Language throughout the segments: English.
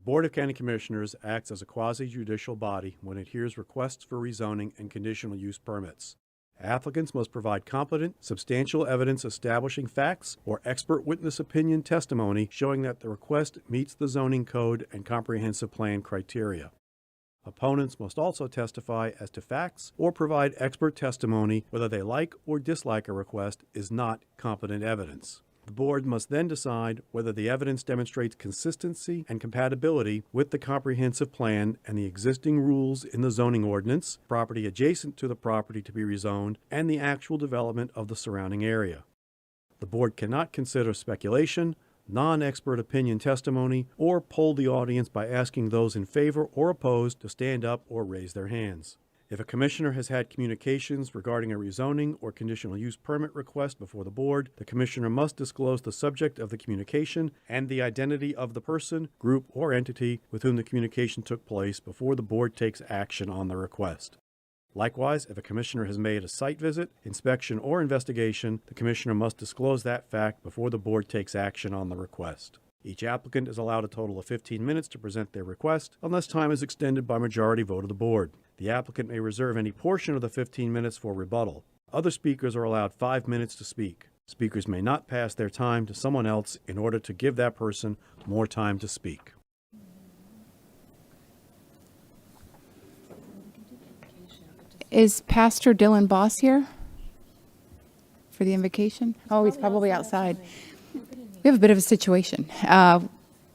The Board of County Commissioners acts as a quasi-judicial body when it hears requests for rezoning and conditional use permits. Applicants must provide competent, substantial evidence establishing facts or expert witness opinion testimony showing that the request meets the zoning code and comprehensive plan criteria. Opponents must also testify as to facts or provide expert testimony whether they like or dislike a request is not competent evidence. The board must then decide whether the evidence demonstrates consistency and compatibility with the comprehensive plan and the existing rules in the zoning ordinance, property adjacent to the property to be rezoned, and the actual development of the surrounding area. The board cannot consider speculation, non-expert opinion testimony, or poll the audience by asking those in favor or opposed to stand up or raise their hands. If a commissioner has had communications regarding a rezoning or conditional use permit request before the board, the commissioner must disclose the subject of the communication and the identity of the person, group, or entity with whom the communication took place before the board takes action on the request. Likewise, if a commissioner has made a site visit, inspection, or investigation, the commissioner must disclose that fact before the board takes action on the request. Each applicant is allowed a total of 15 minutes to present their request, unless time is extended by majority vote of the board. The applicant may reserve any portion of the 15 minutes for rebuttal. Other speakers are allowed 5 minutes to speak. Speakers may not pass their time to someone else in order to give that person more time to speak. Is Pastor Dylan Boss here for the invocation? Oh, he's probably outside. We have a bit of a situation.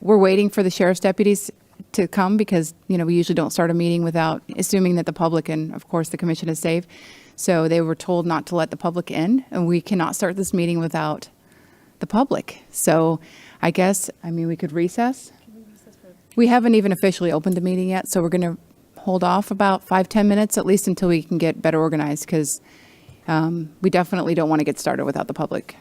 We're waiting for the sheriff's deputies to come because, we usually don't start a meeting without assuming that the public and, of course, the commission is safe. So they were told not to let the public in, and we cannot start this meeting without the public. So I guess, we could recess. We haven't even officially opened the meeting yet, so we're going to hold off about 5-10 minutes at least until we can get better organized because we definitely don't want to get started without the public.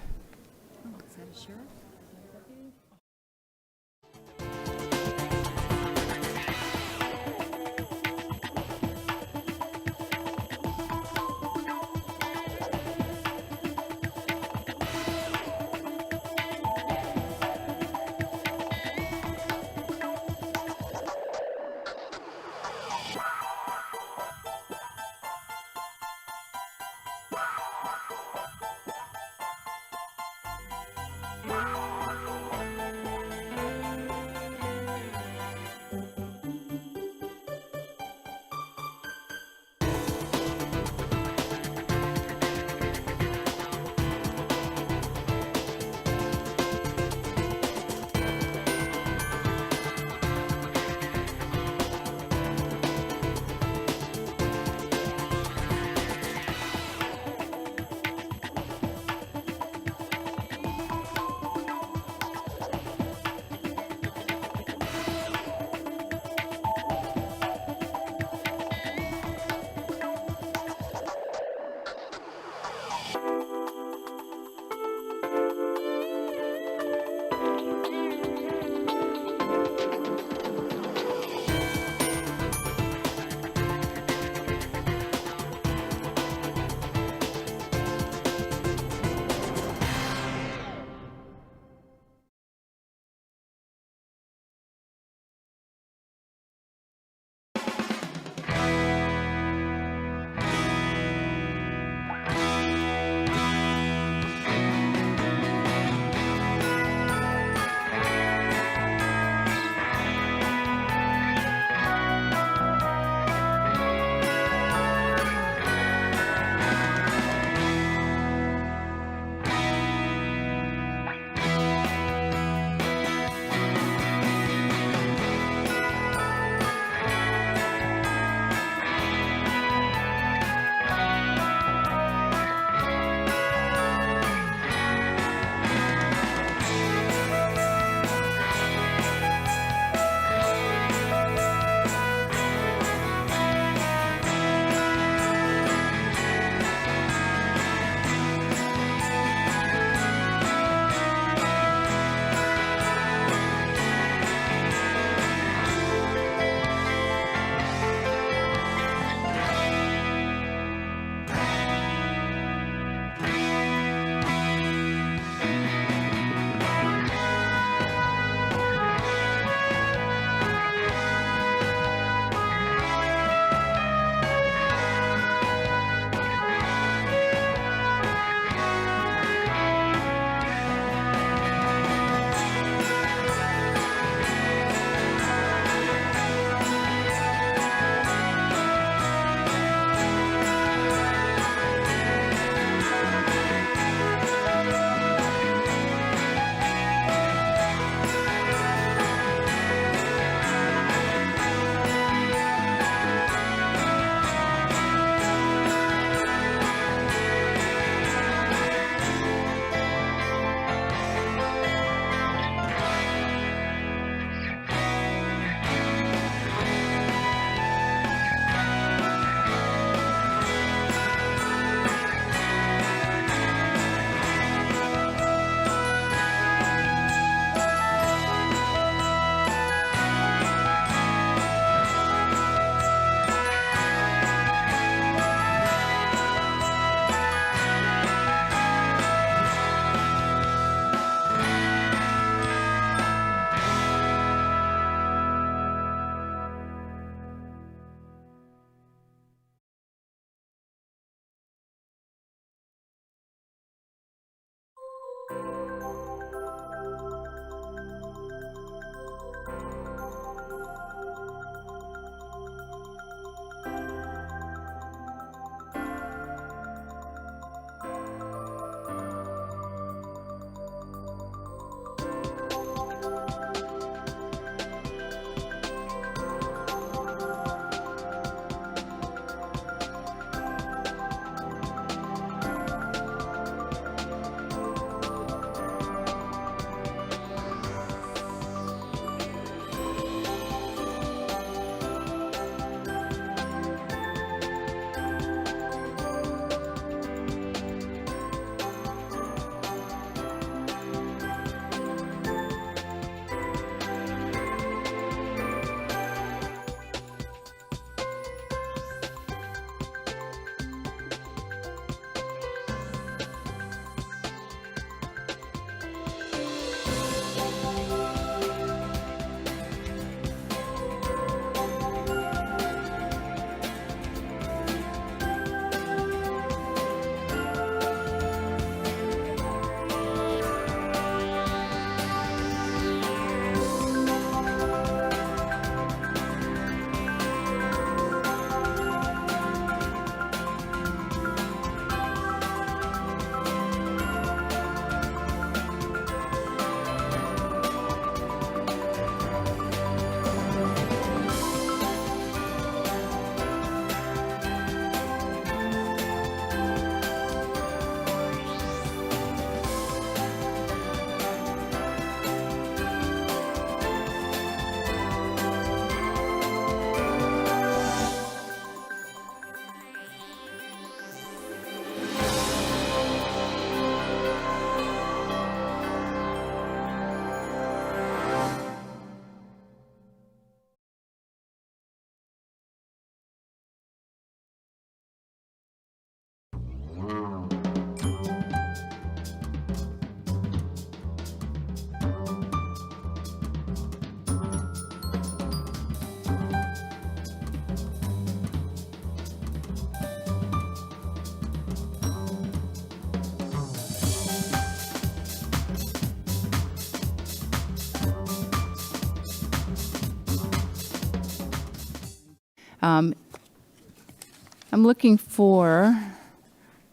I'm looking for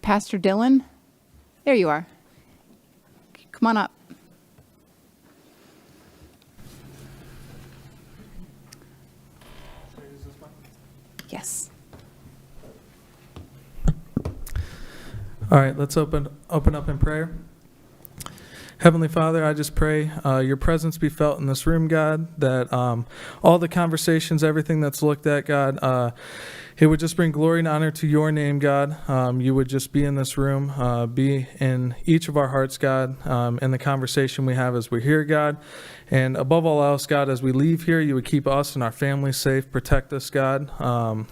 Pastor Dylan. There you are. Come on up. Yes. All right, let's open up in prayer. Heavenly Father, I just pray your presence be felt in this room, God, that all the conversations, everything that's looked at, God, it would just bring glory and honor to your name, God. You would just be in this room, be in each of our hearts, God, in the conversation we have as we're here, God. And above all else, God, as we leave here, you would keep us and our families safe, protect us, God.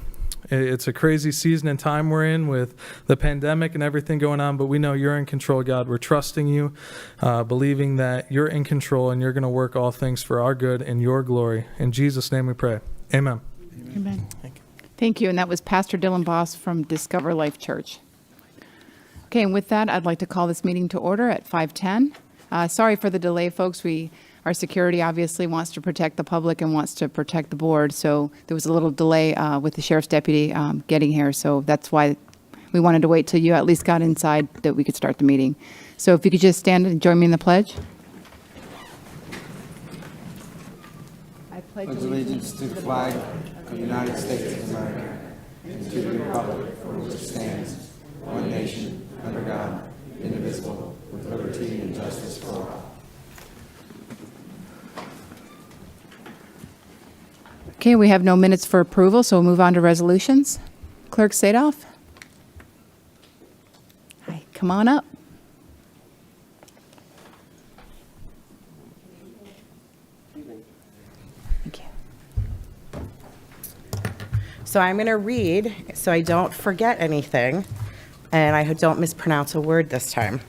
It's a crazy season and time we're in with the pandemic and everything going on, but we know you're in control, God. We're trusting you, believing that you're in control and you're going to work all things for our good and your glory. In Jesus' name we pray. Amen. Amen. Thank you. And that was Pastor Dylan Boss from Discover Life Church. Okay, and with that, I'd like to call this meeting to order at 5:10. Sorry for the delay, folks. Our security obviously wants to protect the public and wants to protect the board, so there was a little delay with the sheriff's deputy getting here, so that's why we wanted to wait till you at least got inside that we could start the meeting. So if you could just stand and join me in the pledge. I pledge allegiance to the flag of the United States of America and to the republic for which it stands, one nation, under God, indivisible, with liberty and justice for all. Okay, we have no minutes for approval, so we'll move on to resolutions. Clerk Sadoff? Hi, come on up. Thank you. So I'm going to read so I don't forget anything and I don't mispronounce a word this time.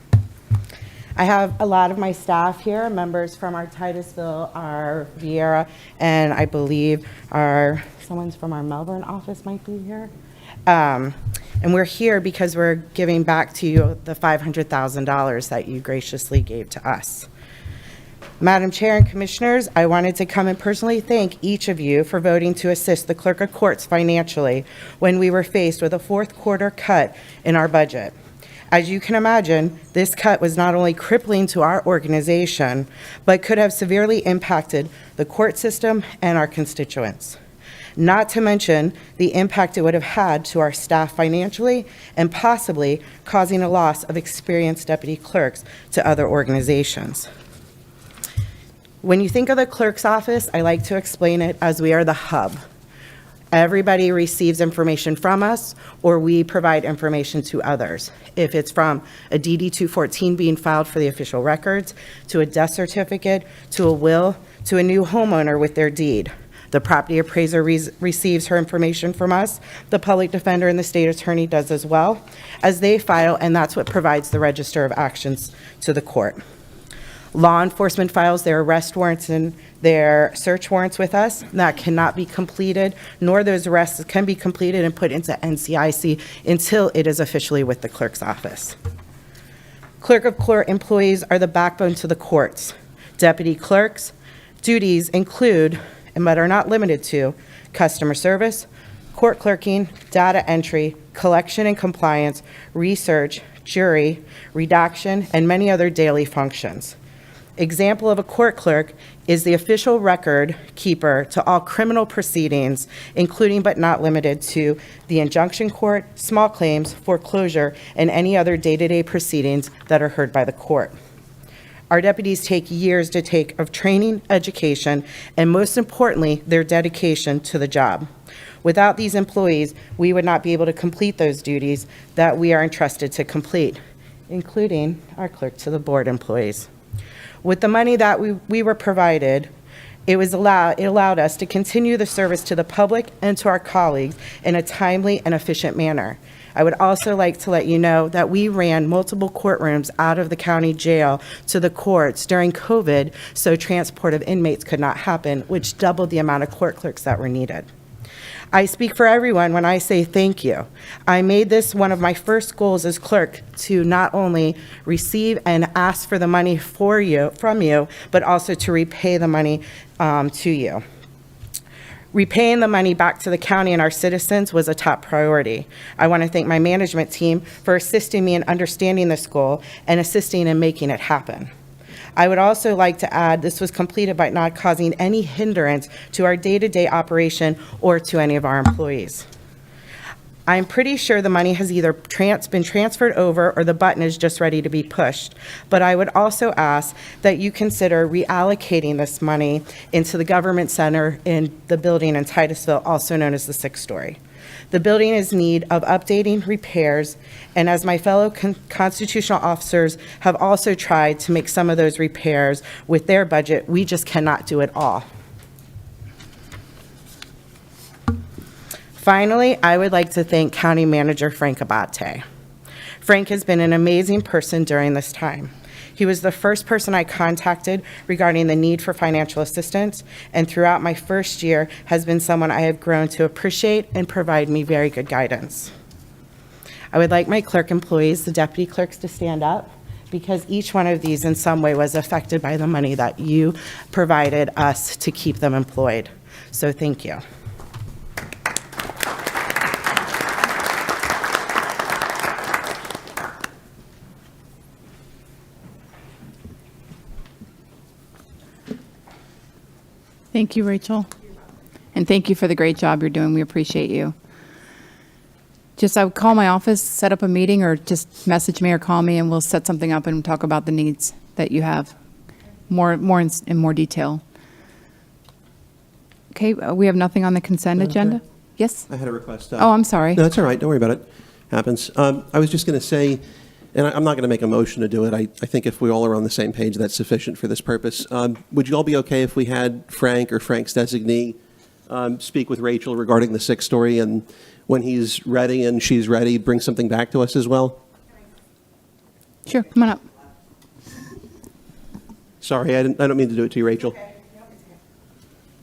I have a lot of my staff here, members from our Titusville, our Vieira, and I believe someone's from our Melbourne office might be here. And we're here because we're giving back to you the $500,000 that you graciously gave to us. Madam Chair and Commissioners, I wanted to come and personally thank each of you for voting to assist the Clerk of Courts financially when we were faced with a fourth quarter cut in our budget. As you can imagine, this cut was not only crippling to our organization, but could have severely impacted the court system and our constituents. Not to mention the impact it would have had to our staff financially and possibly causing a loss of experienced deputy clerks to other organizations. When you think of the clerk's office, I like to explain it as we are the hub. Everybody receives information from us, or we provide information to others. If it's from a DD 214 being filed for the official records, to a death certificate, to a will, to a new homeowner with their deed. The property appraiser receives her information from us. The public defender and the state attorney does as well, as they file, and that's what provides the register of actions to the court. Law enforcement files their arrest warrants and their search warrants with us. That cannot be completed, nor those arrests can be completed and put into NCIC until it is officially with the clerk's office. Clerk of court employees are the backbone to the courts. Deputy clerks' duties include, but are not limited to, customer service, court clerking, data entry, collection and compliance, research, jury, redaction, and many other daily functions. Example of a court clerk is the official record keeper to all criminal proceedings, including but not limited to the injunction court, small claims, foreclosure, and any other day-to-day proceedings that are heard by the court. Our deputies take years to take of training, education, and most importantly, their dedication to the job. Without these employees, we would not be able to complete those duties that we are entrusted to complete, including our clerk to the board employees. With the money that we were provided, it allowed us to continue the service to the public and to our colleagues in a timely and efficient manner. I would also like to let you know that we ran multiple courtrooms out of the county jail to the courts during COVID, so transport of inmates could not happen, which doubled the amount of court clerks that were needed. I speak for everyone when I say thank you. I made this one of my first goals as clerk to not only receive and ask for the money from you, but also to repay the money to you. Repaying the money back to the county and our citizens was a top priority. I want to thank my management team for assisting me in understanding this goal and assisting in making it happen. I would also like to add this was completed by not causing any hindrance to our day-to-day operation or to any of our employees. I'm pretty sure the money has either been transferred over or the button is just ready to be pushed. But I would also ask that you consider reallocating this money into the government center in the building in Titusville, also known as the 6-story. The building is in need of updating, repairs, and as my fellow constitutional officers have also tried to make some of those repairs with their budget, we just cannot do it all. Finally, I would like to thank County Manager Frank Abate. Frank has been an amazing person during this time. He was the first person I contacted regarding the need for financial assistance, and throughout my first year has been someone I have grown to appreciate and provide me very good guidance. I would like my clerk employees, the deputy clerks, to stand up because each one of these in some way was affected by the money that you provided us to keep them employed. So thank you. Thank you, Rachel. And thank you for the great job you're doing. We appreciate you. I would call my office, set up a meeting, or just message me or call me, and we'll set something up and talk about the needs that you have in more detail. Okay, we have nothing on the consent agenda? Yes? I had a request. Oh, I'm sorry. No, that's all right. Don't worry about it. Happens. I was just going to say, and I'm not going to make a motion to do it. I think if we all are on the same page, that's sufficient for this purpose. Would you all be okay if we had Frank or Frank's designee speak with Rachel regarding the 6-story, and when he's ready and she's ready, bring something back to us as well? Sure, come on up. Sorry, I don't mean to do it to you, Rachel.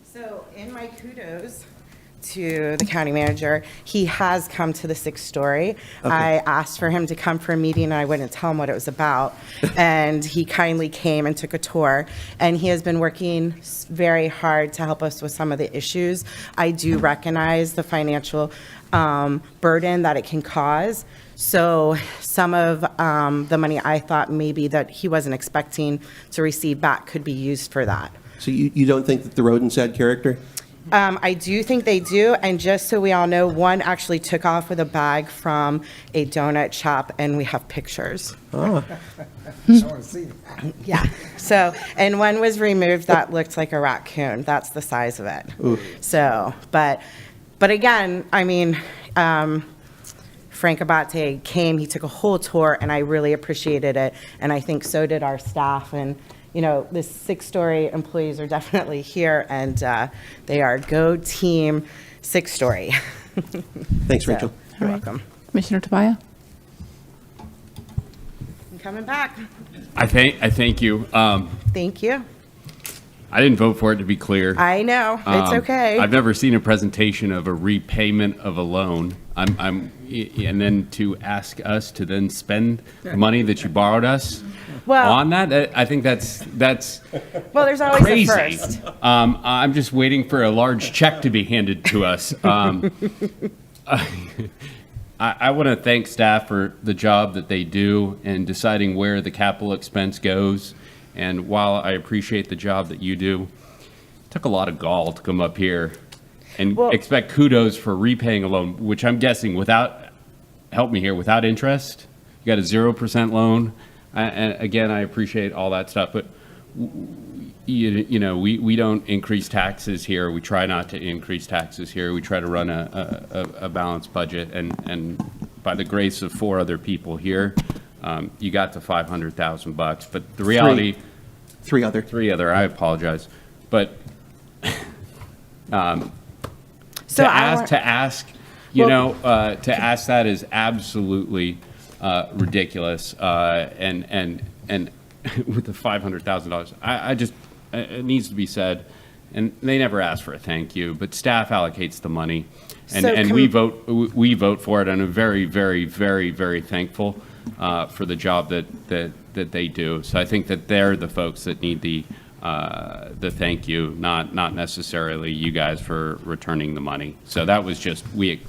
So in my kudos to the county manager. He has come to the 6th story. I asked for him to come for a meeting, and I wouldn't tell him what it was about. And he kindly came and took a tour. And he has been working very hard to help us with some of the issues. I do recognize the financial burden that it can cause. So some of the money I thought maybe that he wasn't expecting to receive back could be used for that. So you don't think that the rodents add character? I do think they do, and just so we all know, one actually took off with a bag from a donut shop, and we have pictures. Yeah, so, and one was removed that looked like a raccoon. That's the size of it. Ooh. So, but again, I mean, Frank Abate came, he took a whole tour, and I really appreciated it, and I think so did our staff. And you know, the 6th story employees are definitely here, and they are go team 6th story. Thanks, Rachel. You're welcome. Commissioner Tobias? I'm coming back. I thank you. Thank you. I didn't vote for it, to be clear. I know, it's okay. I've never seen a presentation of a repayment of a loan. And then to ask us to then spend the money that you borrowed us Well- on that. I think that's Well, there's always crazy. a first. I'm just waiting for a large check to be handed to us. I want to thank staff for the job that they do in deciding where the capital expense goes. And while I appreciate the job that you do, it took a lot of gall to come up here and Well- expect kudos for repaying a loan, which I'm guessing help me here, without interest. You got a 0% loan. And again, I appreciate all that stuff, but you know, we don't increase taxes here. We try not to increase taxes here. We try to run a balanced budget, and by the grace of 4 other people here, you got to $500,000. But the reality, Three other. 3 other. I apologize, but So to I ask want- to ask, to ask that is absolutely ridiculous. And with the $500,000, I just it needs to be said. And they never ask for a thank you, but staff allocates the money, and So and we vote for it. And I'm very, very, very, very thankful for the job that they do. So I think that they're the folks that need the thank you, not necessarily you guys for returning the money. So that was just we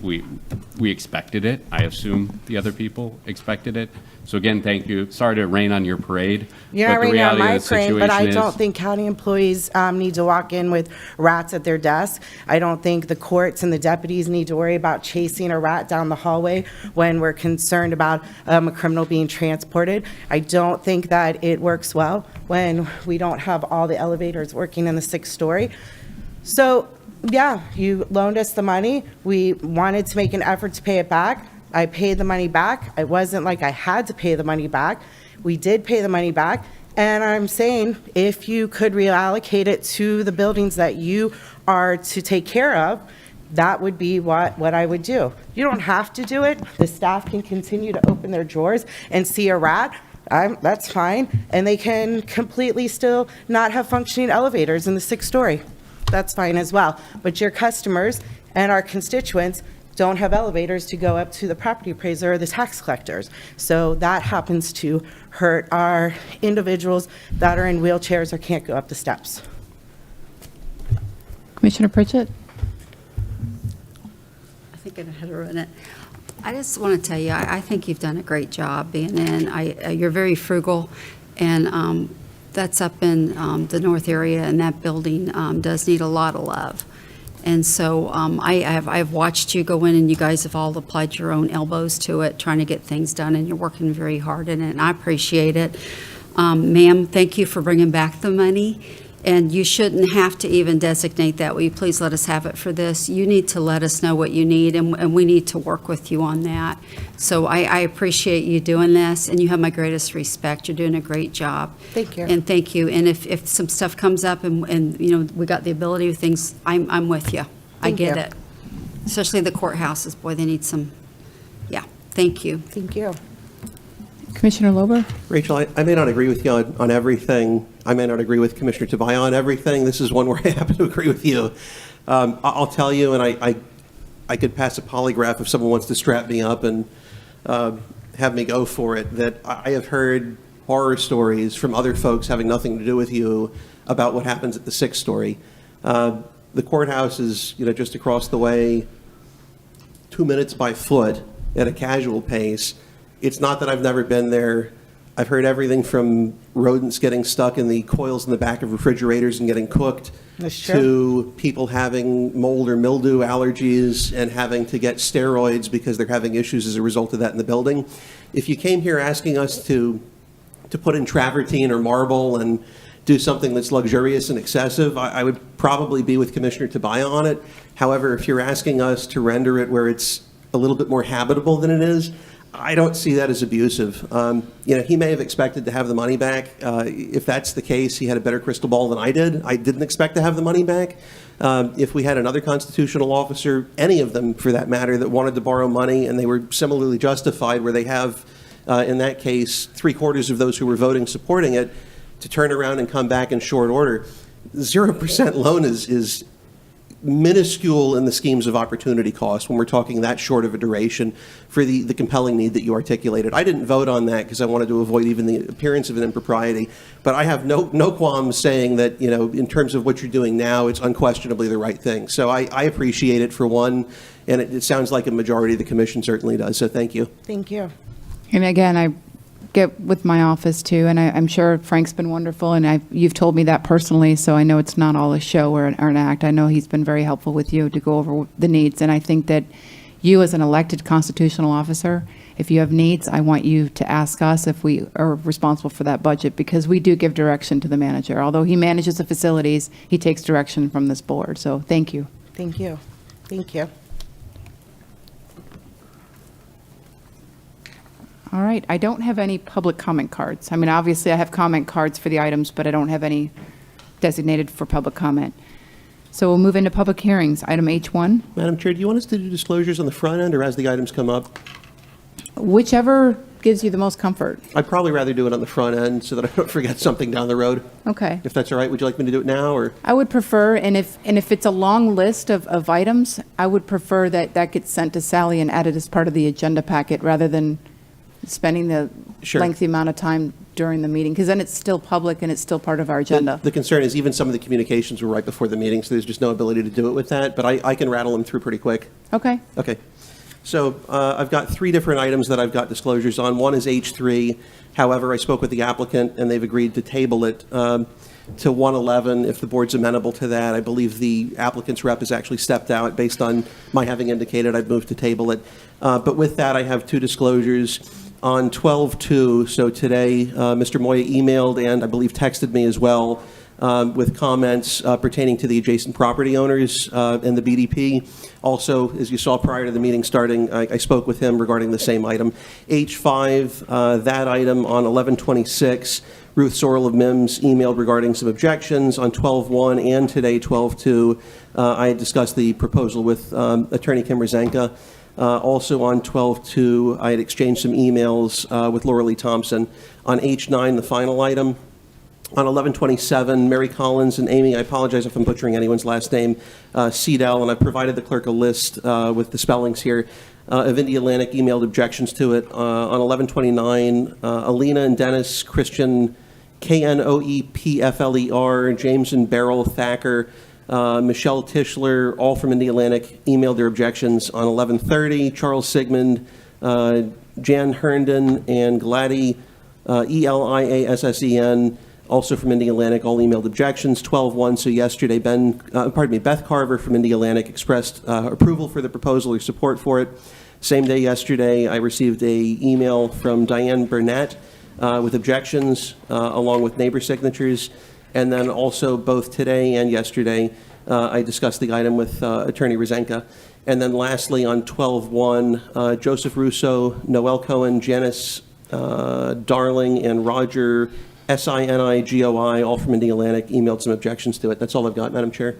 expected it. I assume the other people expected it. So again, thank you. Sorry to rain on your parade. You're but not the raining on reality my of the parade, but I situation don't is- think county employees need to walk in with rats at their desk. I don't think the courts and the deputies need to worry about chasing a rat down the hallway when we're concerned about a criminal being transported. I don't think that it works well when we don't have all the elevators working in the 6th story. So, yeah, you loaned us the money. We wanted to make an effort to pay it back. I paid the money back. It wasn't like I had to pay the money back. We did pay the money back. And I'm saying if you could reallocate it to the buildings that you are to take care of, that would be what I would do. You don't have to do it. The staff can continue to open their drawers and see a rat. That's fine. And they can completely still not have functioning elevators in the 6th story. That's fine as well. But your customers and our constituents don't have elevators to go up to the property appraiser or the tax collectors. So that happens to hurt our individuals that are in wheelchairs or can't go up the steps. Commissioner Pritchett? I think I know how to run it. I just want to tell you, I think you've done a great job being in. You're very frugal, and that's up in the north area, and that building does need a lot of love. And so I've watched you go in, and you guys have all applied your own elbows to it, trying to get things done, and you're working very hard in it, and I appreciate it. Ma'am, thank you for bringing back the money. And you shouldn't have to even designate that. Will you please let us have it for this? You need to let us know what you need, and we need to work with you on that. So I appreciate you doing this, and you have my greatest respect. You're doing a great job. Thank you. And thank you. And if some stuff comes up and you know, we got the ability of things, I'm with you. I Thank get you. it. Especially the courthouses, boy, they need some, yeah, thank you. Thank you. Commissioner Lober? Rachel, I may not agree with you on everything. I may not agree with Commissioner Tobias on everything. This is one where I happen to agree with you. I'll tell you, and I I could pass a polygraph if someone wants to strap me up and have me go for it, that I have heard horror stories from other folks having nothing to do with you about what happens at the 6th story. The courthouse is, just across the way, 2 minutes by foot at a casual pace. It's not that I've never been there. I've heard everything from rodents getting stuck in the coils in the back of refrigerators and getting cooked, to people having mold or mildew allergies and having to get steroids because they're having issues as a result of that in the building. If you came here asking us to put in travertine or marble and do something that's luxurious and excessive, I would probably be with Commissioner Tabaya on it. However, if you're asking us to render it where it's a little bit more habitable than it is, I don't see that as abusive. He may have expected to have the money back. If that's the case, he had a better crystal ball than I did. I didn't expect to have the money back. If we had another constitutional officer, any of them for that matter, that wanted to borrow money and they were similarly justified, where they have, in that case, 3/4 of those who were voting supporting it, to turn around and come back in short order, 0% loan is minuscule in the schemes of opportunity cost when we're talking that short of a duration for the compelling need that you articulated. I didn't vote on that because I wanted to avoid even the appearance of an impropriety, but I have no qualms saying that, in terms of what you're doing now, it's unquestionably the right thing. So I appreciate it, for one, and it sounds like a majority of the commission certainly does, so thank you. Thank you. And again, I get with my office too, and I'm sure Frank's been wonderful, and you've told me that personally, so I know it's not all a show or an act. I know he's been very helpful with you to go over the needs, and I think that you, as an elected constitutional officer, if you have needs, I want you to ask us if we are responsible for that budget, because we do give direction to the manager. Although he manages the facilities, he takes direction from this board, so thank you. Thank you. Thank you. All right, I don't have any public comment cards. I mean, obviously, I have comment cards for the items, but I don't have any designated for public comment. So we'll move into public hearings. Item H1, Madam Chair, do you want us to do disclosures on the front end or as the items come up? whichever gives you the most comfort. I'd probably rather do it on the front end so that I don't forget something down the road. Okay. If that's all right, would you like me to do it now, or? I would prefer, and if it's a long list of items, I would prefer that gets sent to Sally and added as part of the agenda packet rather than spending the Sure. lengthy amount of time during the meeting, because then it's still public and it's still part of our agenda. The concern is even some of the communications were right before the meeting, so there's just no ability to do it with that, but I can rattle them through pretty quick. Okay. Okay. So I've got 3 different items that I've got disclosures on. One is H3. However, I spoke with the applicant, and they've agreed to table it to 111 if the board's amenable to that. I believe the applicant's rep has actually stepped out based on my having indicated I'd moved to table it. But with that, I have 2 disclosures. On 12/2, so today, Mr. Moya emailed and I believe texted me as well with comments pertaining to the adjacent property owners and the BDP. Also, as you saw prior to the meeting starting, I spoke with him regarding the same item. H5, that item on 11/26, Ruth Sorrell of MIMS emailed regarding some objections. On 12/1 and today 12/2, I had discussed the proposal with Attorney Kim Rozenka. Also on 12/2, I had exchanged some emails with Laura Lee Thompson. On H9, the final item. On 11/27, Mary Collins and Amy, I apologize if I'm butchering anyone's last name, Cedel, and I provided the clerk a list with the spellings here, of Indy Atlantic emailed objections to it. On 11/29, Alina and Dennis Christian, Knoepfler, James and Beryl Thacker, Michelle Tischler, all from Indy Atlantic, emailed their objections. On 11/30, Charles Sigmund, Jan Herndon, and Gladys, Eliassen, also from Indy Atlantic, all emailed objections. 12/1, so yesterday, Beth Carver from Indy Atlantic expressed approval for the proposal or support for it. Same day yesterday, I received a email from Diane Burnett with objections, along with neighbor signatures. And then also both today and yesterday, I discussed the item with Attorney Rozenka. And then lastly, on 12/1, Joseph Russo, Noel Cohen, Janice Darling, and Roger Sinigoi, all from Indy Atlantic, emailed some objections to it. That's all I've got, Madam Chair.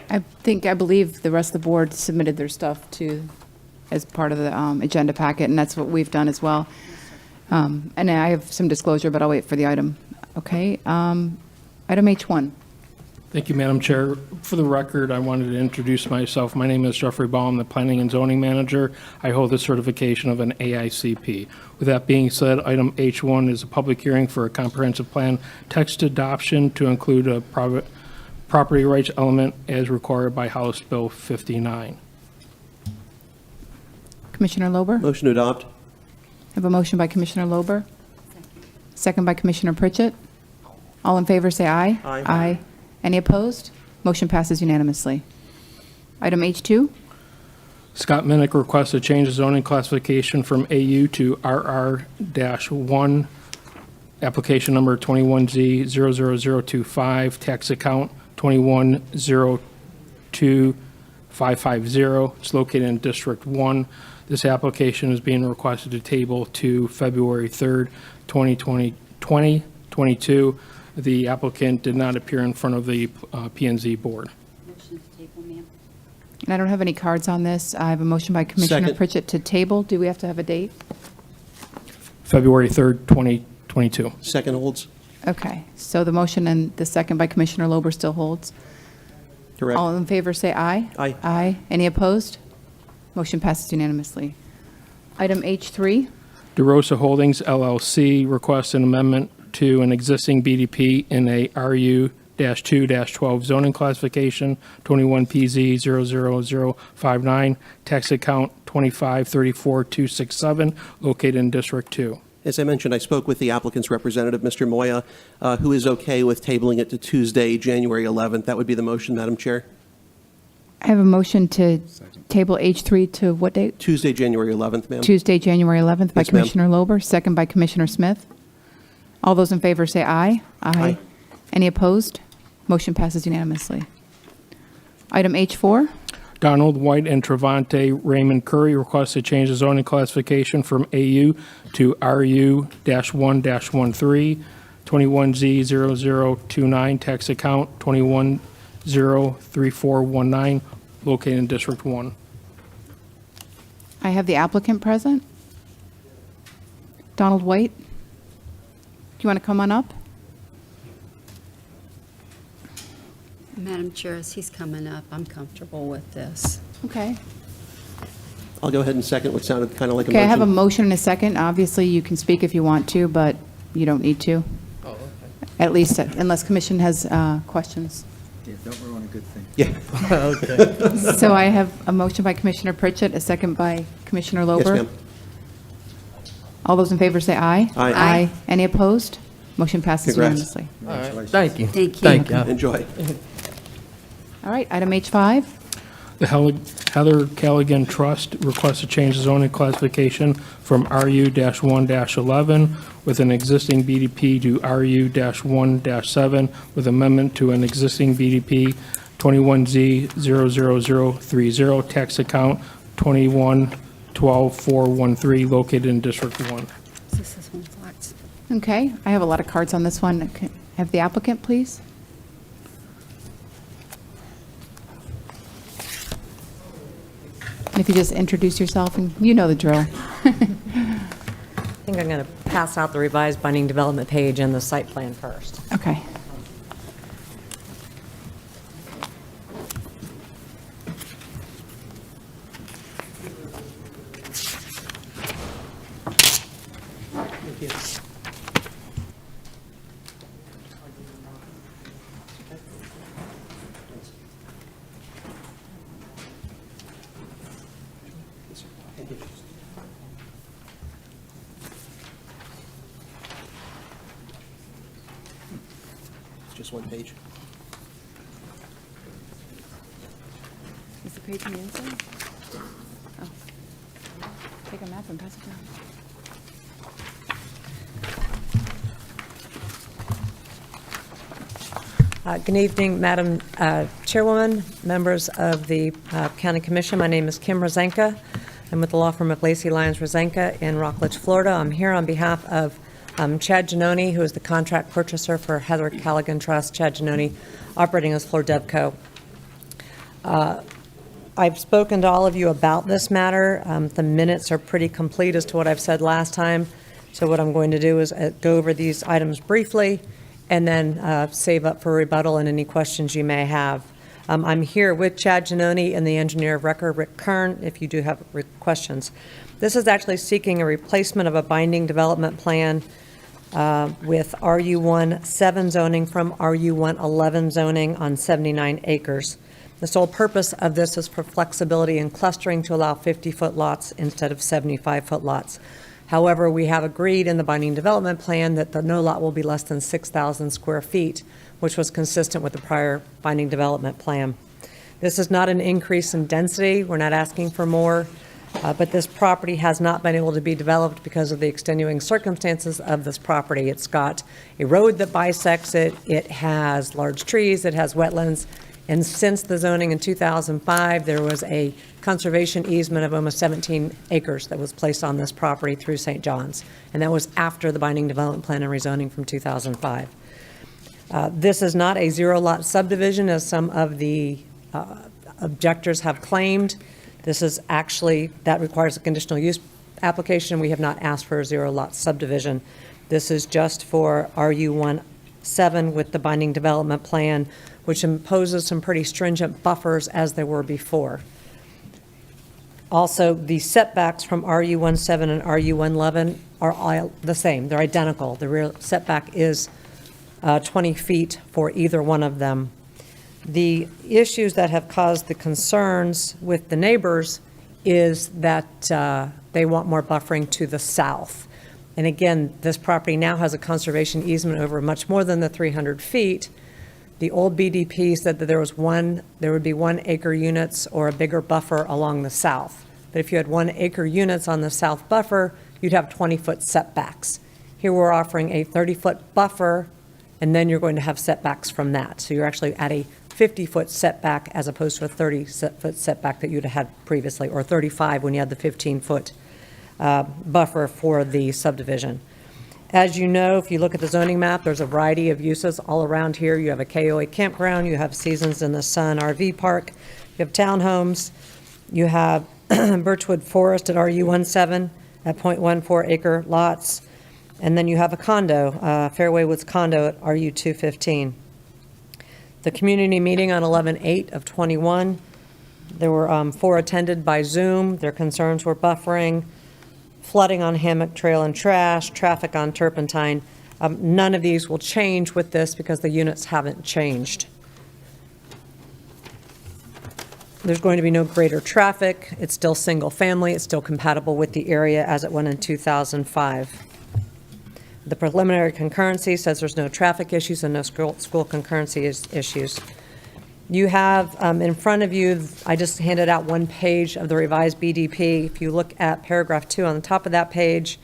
I believe the rest of the board submitted their stuff as part of the agenda packet, and that's what we've done as well. And I have some disclosure, but I'll wait for the item. Okay. Item H1. Thank you, Madam Chair. For the record, I wanted to introduce myself. My name is Jeffrey Baum, the Planning and Zoning Manager. I hold the certification of an AICP. With that being said, item H1 is a public hearing for a comprehensive plan text adoption to include a property rights element as required by House Bill 59. Commissioner Lober? Motion to adopt. I have a motion by Commissioner Lober. Second by Commissioner Pritchett. All in favor, say aye. Aye. Aye. Any opposed? Motion passes unanimously. Item H2. Scott Minnick requests to change the zoning classification from AU to RR-1, application number 21Z00025, tax account 2102550. It's located in District 1. This application is being requested to table to February 3rd, 2022. The applicant did not appear in front of the P&Z board. Motion to table, ma'am. And I don't have any cards on this. I have a motion by Commissioner Second. Pritchett to table. Do we have to have a date? February 3rd, 2022. Second holds. Okay, so the motion and the second by Commissioner Lober still holds. Correct. All in favor, say aye. Aye. Aye. Any opposed? Motion passes unanimously. Item H3. DeRosa Holdings LLC requests an amendment to an existing BDP in a RU-2-12 zoning classification, 21PZ00059, tax account 2534267, located in District 2. As I mentioned, I spoke with the applicant's representative, Mr. Moya, who is okay with tabling it to Tuesday, January 11th. That would be the motion, Madam Chair. I have a motion to table H3 to what date? Tuesday, January 11th, ma'am. Tuesday, January 11th by Yes, ma'am. Commissioner Lober, second by Commissioner Smith. All those in favor say aye. Aye. Any opposed? Motion passes unanimously. Item H4. Donald White and Travante Raymond Curry request to change the zoning classification from AU to RU-1-13, 21Z0029, tax account 21-03419, located in District 1. I have the applicant present. Donald White. Do you want to come on up? Madam Chair, as he's coming up, I'm comfortable with this. Okay. I'll go ahead and second what sounded kind of like a Okay, I motion. have a motion and a second. Obviously, you can speak if you want to, but you don't need to. Oh, okay. At least, unless Commission has questions. Yeah, don't ruin a good thing. Yeah. Okay. So I have a motion by Commissioner Pritchett, a second by Commissioner Yes, Lober. ma'am. All those in favor say aye. Aye. Aye. Any opposed? Motion passes Congrats. unanimously. All right, thank you. Thank you. Thank you. Enjoy. All right, item H5. The Heather Callaghan Trust requests to change the zoning classification from RU-1-11 with an existing BDP to RU-1-7 with amendment to an existing BDP 21Z00030, tax account 2112413, located in District 1. This is one flex. Okay, I have a lot of cards on this one. Can I have the applicant, please? If you just introduce yourself, and you know the drill. I think I'm going to pass out the revised binding development page and the site plan first. Okay. It's just one page. Is the page on the inside? Oh. Take a map and pass it down. Good evening, Madam Chairwoman, members of the County Commission. My name is Kim Rozenka. I'm with the law firm of Lacey Lyons Rozenka in Rockledge, Florida. I'm here on behalf of Chad Giannone, who is the contract purchaser for Heather Callaghan Trust. Chad Giannone, operating as Floor Devco. I've spoken to all of you about this matter. The minutes are pretty complete as to what I've said last time. So what I'm going to do is go over these items briefly and then save up for rebuttal and any questions you may have. I'm here with Chad Giannone and the engineer of record, Rick Kern, if you do have questions. This is actually seeking a replacement of a binding development plan with RU1-7 zoning from RU1-11 zoning on 79 acres. The sole purpose of this is for flexibility and clustering to allow 50-foot lots instead of 75-foot lots. However, we have agreed in the binding development plan that the no lot will be less than 6,000 square feet, which was consistent with the prior binding development plan. This is not an increase in density. We're not asking for more. But this property has not been able to be developed because of the extenuating circumstances of this property. It's got a road that bisects it, it has large trees, it has wetlands, and since the zoning in 2005, there was a conservation easement of almost 17 acres that was placed on this property through St. John's, and that was after the binding development plan and rezoning from 2005. This is not a zero-lot subdivision, as some of the objectors have claimed. This is actually, that requires a conditional use application. We have not asked for a zero-lot subdivision. This is just for RU1-7 with the binding development plan, which imposes some pretty stringent buffers as there were before. Also, the setbacks from RU1-7 and RU1-11 are all the same. They're identical. The rear setback is 20 feet for either one of them. The issues that have caused the concerns with the neighbors is that they want more buffering to the south. And again, this property now has a conservation easement over much more than the 300 feet. The old BDP said that there would be 1 acre units or a bigger buffer along the south. But if you had 1 acre units on the south buffer, you'd have 20-foot setbacks. Here we're offering a 30-foot buffer, and then you're going to have setbacks from that. So you're actually at a 50-foot setback as opposed to a 30-foot setback that you'd have had previously, or 35 when you had the 15-foot buffer for the subdivision. As you know, if you look at the zoning map, there's a variety of uses all around here. You have a KOA campground, you have Seasons in the Sun RV park, you have townhomes, you have Birchwood Forest at RU17 at 0.14 acre lots, and then you have a condo, Fairway Woods condo at RU215. The community meeting on 11/8 of 21, there were 4 attended by Zoom. Their concerns were buffering, flooding on Hammock Trail and trash, traffic on Turpentine. None of these will change with this because the units haven't changed. There's going to be no greater traffic. It's still single family. It's still compatible with the area as it went in 2005. The preliminary concurrency says there's no traffic issues and no school concurrency issues. You have in front of you, I just handed out 1 page of the revised BDP. If you look at paragraph 2 on the top of that page,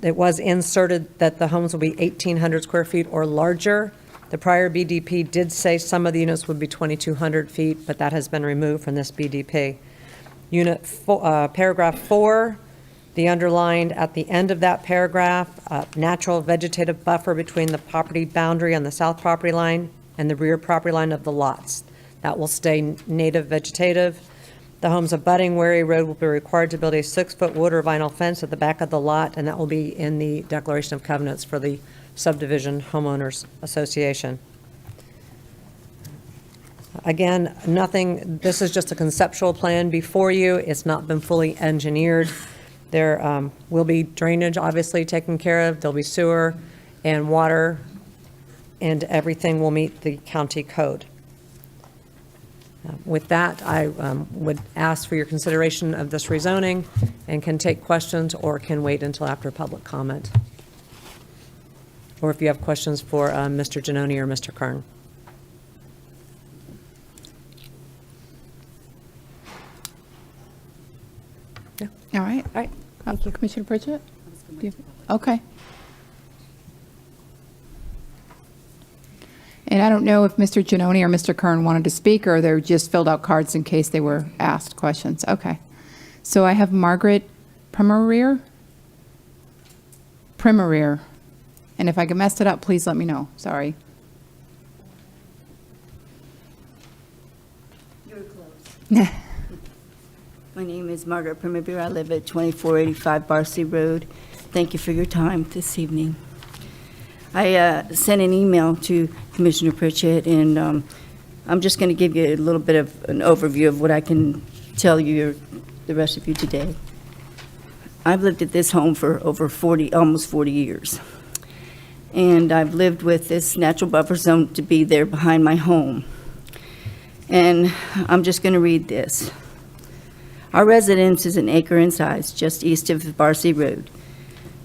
it was inserted that the homes will be 1,800 square feet or larger. The prior BDP did say some of the units would be 2,200 feet, but that has been removed from this BDP. Paragraph 4, the underlined at the end of that paragraph, natural vegetative buffer between the property boundary on the south property line and the rear property line of the lots. That will stay native vegetative. The homes abutting Wary Road will be required to build a 6-foot wood or vinyl fence at the back of the lot, and that will be in the Declaration of Covenants for the Subdivision Homeowners Association. Again, nothing, this is just a conceptual plan before you. It's not been fully engineered. There will be drainage, obviously, taken care of. There'll be sewer and water, and everything will meet the county code. With that, I would ask for your consideration of this rezoning and can take questions or can wait until after public comment. Or if you have questions for Mr. Giannone or Mr. Kern. Yeah. All right. All right. Commissioner Pritchett? Okay. And I don't know if Mr. Giannone or Mr. Kern wanted to speak, or they just filled out cards in case they were asked questions. Okay. So I have Margaret Primerier. And if I messed it up, please let me know. Sorry. You were close. My name is Margaret Primavera. I live at 2485 Barcy Road. Thank you for your time this evening. I sent an email to Commissioner Pritchett, and I'm just going to give you a little bit of an overview of what I can tell you, the rest of you today. I've lived at this home for over almost 40 years. And I've lived with this natural buffer zone to be there behind my home. And I'm just going to read this. Our residence is an acre in size, just east of Barcy Road.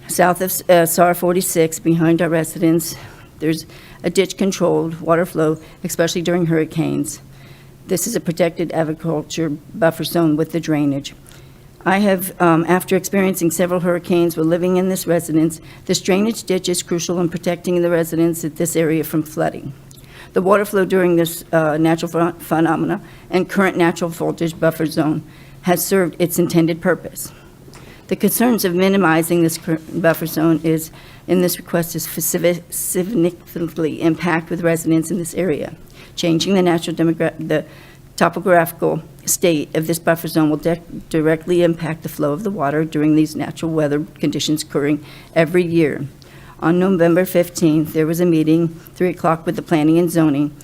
South of SR 46, behind our residence, there's a ditch-controlled water flow, especially during hurricanes. This is a protected agriculture buffer zone with the drainage. I have, after experiencing several hurricanes while living in this residence, this drainage ditch is crucial in protecting the residents at this area from flooding. The water flow during this natural phenomena and current natural voltage buffer zone has served its intended purpose. The concerns of minimizing this buffer zone is, in this request, is significantly impact with residents in this area. Changing the natural the topographical state of this buffer zone will directly impact the flow of the water during these natural weather conditions occurring every year. On November 15th, there was a meeting, 3 o'clock, with the Planning and Zoning,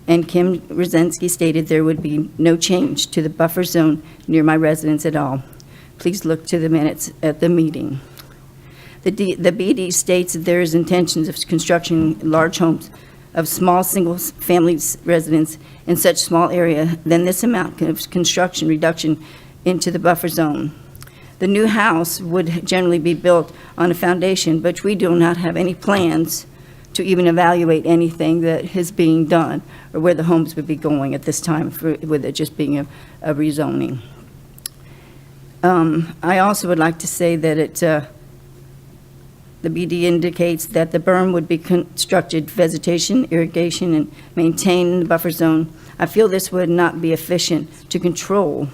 and Kim Rosensky stated there would be no change to the buffer zone near my residence at all. Please look to the minutes at the meeting. The BD states that there is intentions of constructing large homes of small single-family residents in such small area, then this amount of construction reduction into the buffer zone. The new house would generally be built on a foundation, but we do not have any plans to even evaluate anything that is being done or where the homes would be going at this time, with it just being a rezoning. I also would like to say that the BD indicates that the berm would be constructed, vegetation, irrigation, and maintain the buffer zone. I feel this would not be efficient to control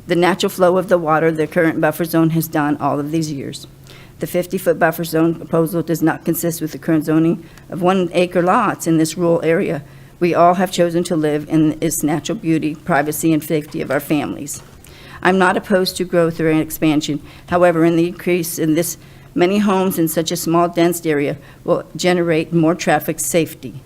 the natural flow of the water the current buffer zone has done all of these years. The 50-foot buffer zone proposal does not consist with the current zoning of 1-acre lots in this rural area. We all have chosen to live in its natural beauty, privacy, and safety of our families. I'm not opposed to growth or expansion. However, in the increase in this, many homes in such a small, dense area will generate more traffic safety.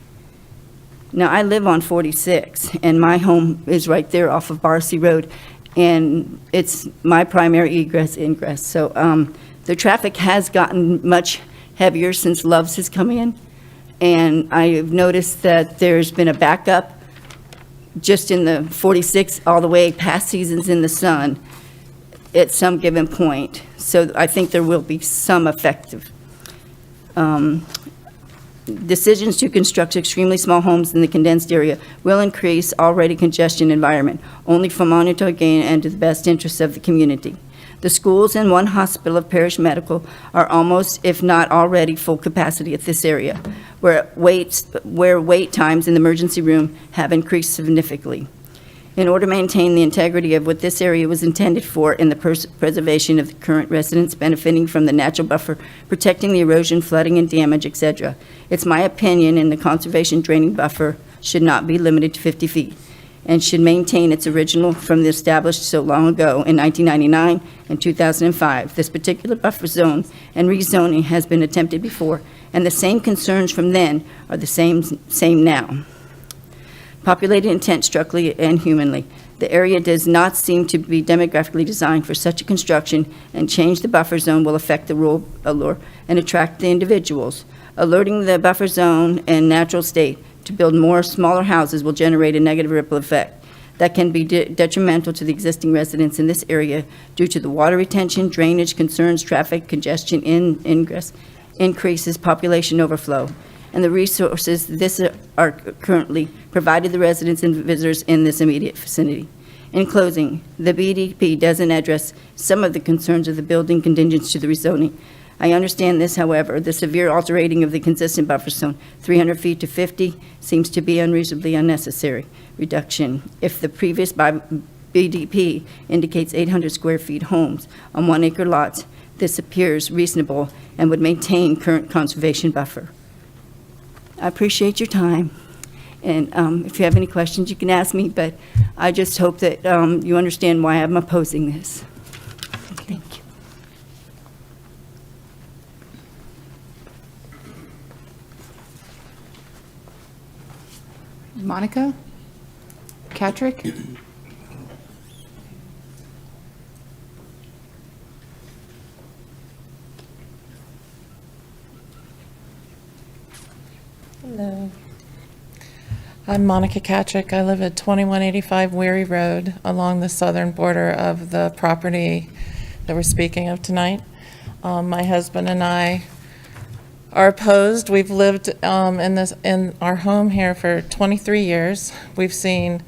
Now, I live on 46, and my home is right there off of Barcy Road, and it's my primary ingress. So the traffic has gotten much heavier since Love's has come in, and I've noticed that there's been a backup just in the 46 all the way past Seasons in the Sun at some given point. So I think there will be some effective decisions to construct extremely small homes in the condensed area will increase already congestion environment, only for monetary gain and to the best interests of the community. The schools and one hospital of Parish Medical are almost, if not already, full capacity at this area, where wait times in the emergency room have increased significantly. In order to maintain the integrity of what this area was intended for and the preservation of the current residents benefiting from the natural buffer, protecting the erosion, flooding, and damage, etc., it's my opinion in the conservation draining buffer should not be limited to 50 feet and should maintain its original from the established so long ago in 1999 and 2005. This particular buffer zone and rezoning has been attempted before, and the same concerns from then are the same now. Populated intent structurally and humanly. The area does not seem to be demographically designed for such a construction, and change the buffer zone will affect the rural allure and attract the individuals. Alerting the buffer zone and natural state to build more smaller houses will generate a negative ripple effect that can be detrimental to the existing residents in this area due to the water retention, drainage concerns, traffic congestion, ingress, increases, population overflow, and the resources this are currently provided the residents and visitors in this immediate vicinity. In closing, the BDP doesn't address some of the concerns of the building contingents to the rezoning. I understand this, however, the severe altering of the consistent buffer zone, 300 feet to 50, seems to be unreasonably unnecessary reduction. If the previous BDP indicates 800 square feet homes on 1-acre lots, this appears reasonable and would maintain current conservation buffer. I appreciate your time, and if you have any questions, you can ask me, but I just hope that you understand why I'm opposing this. Thank you. Monica Catrick? Hello. I'm Monica Katrick. I live at 2185 Weary Road along the southern border of the property that we're speaking of tonight. My husband and I are opposed. We've lived in our home here for 23 years. We've seen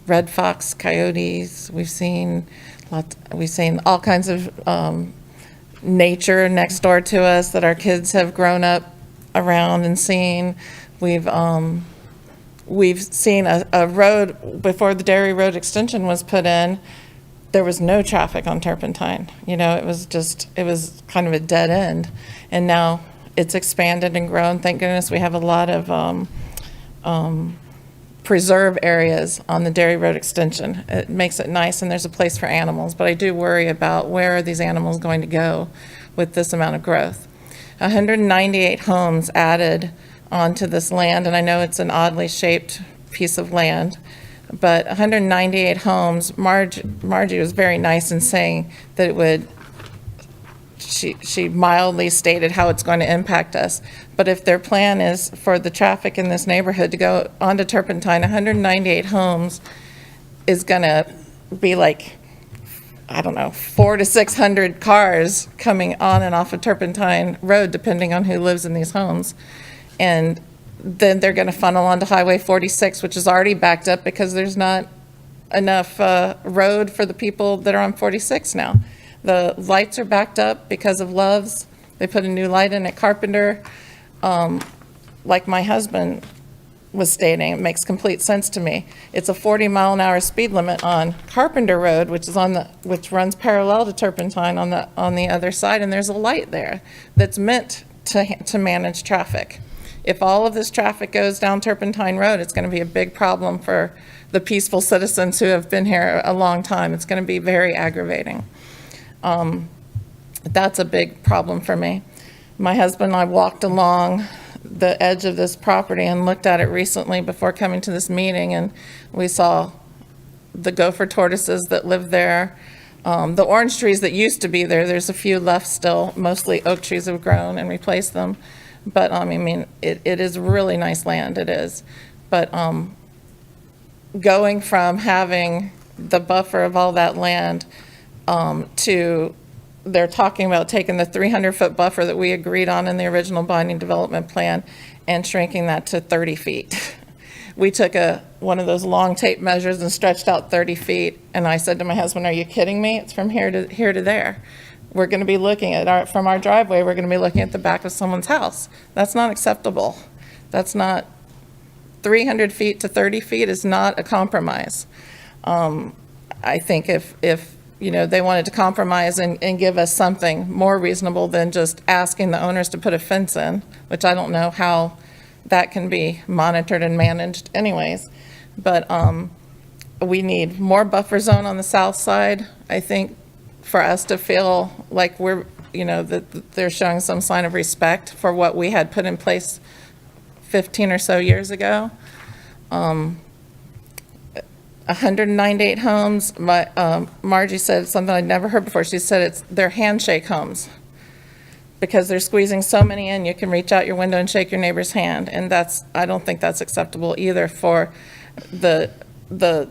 red fox, coyotes. We've seen all kinds of nature next door to us that our kids have grown up around and seen. We've seen a road before the Dairy Road extension was put in. There was no traffic on Turpentine. You know, it was kind of a dead end. And now it's expanded and grown. Thank goodness we have a lot of preserve areas on the Dairy Road extension. It makes it nice, and there's a place for animals. But I do worry about where are these animals going to go with this amount of growth. 198 homes added onto this land, and I know it's an oddly shaped piece of land, but 198 homes. Margie was very nice in saying that it would, she mildly stated how it's going to impact us. But if their plan is for the traffic in this neighborhood to go onto Turpentine, 198 homes is going to be like, I don't know, 400 to 600 cars coming on and off of Turpentine Road, depending on who lives in these homes. And then they're going to funnel onto Highway 46, which is already backed up because there's not enough road for the people that are on 46 now. The lights are backed up because of Love's. They put a new light in at Carpenter. Like my husband was stating, it makes complete sense to me. It's a 40-mile-an-hour speed limit on Carpenter Road, which runs parallel to Turpentine on the other side, and there's a light there that's meant to manage traffic. If all of this traffic goes down Turpentine Road, it's going to be a big problem for the peaceful citizens who have been here a long time. It's going to be very aggravating. That's a big problem for me. My husband and I walked along the edge of this property and looked at it recently before coming to this meeting, and we saw the gopher tortoises that live there, the orange trees that used to be there. There's a few left still. Mostly oak trees have grown and replaced them. But I mean, it is really nice land, it is. But going from having the buffer of all that land to they're talking about taking the 300-foot buffer that we agreed on in the original binding development plan and shrinking that to 30 feet. We took one of those long tape measures and stretched out 30 feet. And I said to my husband, are you kidding me? It's from here to there. We're going to be looking at from our driveway, we're going to be looking at the back of someone's house. That's not acceptable. That's not, 300 feet to 30 feet is not a compromise. I think if they wanted to compromise and give us something more reasonable than just asking the owners to put a fence in, which I don't know how that can be monitored and managed anyways. But we need more buffer zone on the south side, I think, for us to feel like that they're showing some sign of respect for what we had put in place 15 or so years ago. 198 homes. Margie said something I'd never heard before. She said they're handshake homes because they're squeezing so many in. You can reach out your window and shake your neighbor's hand, and I don't think that's acceptable either for the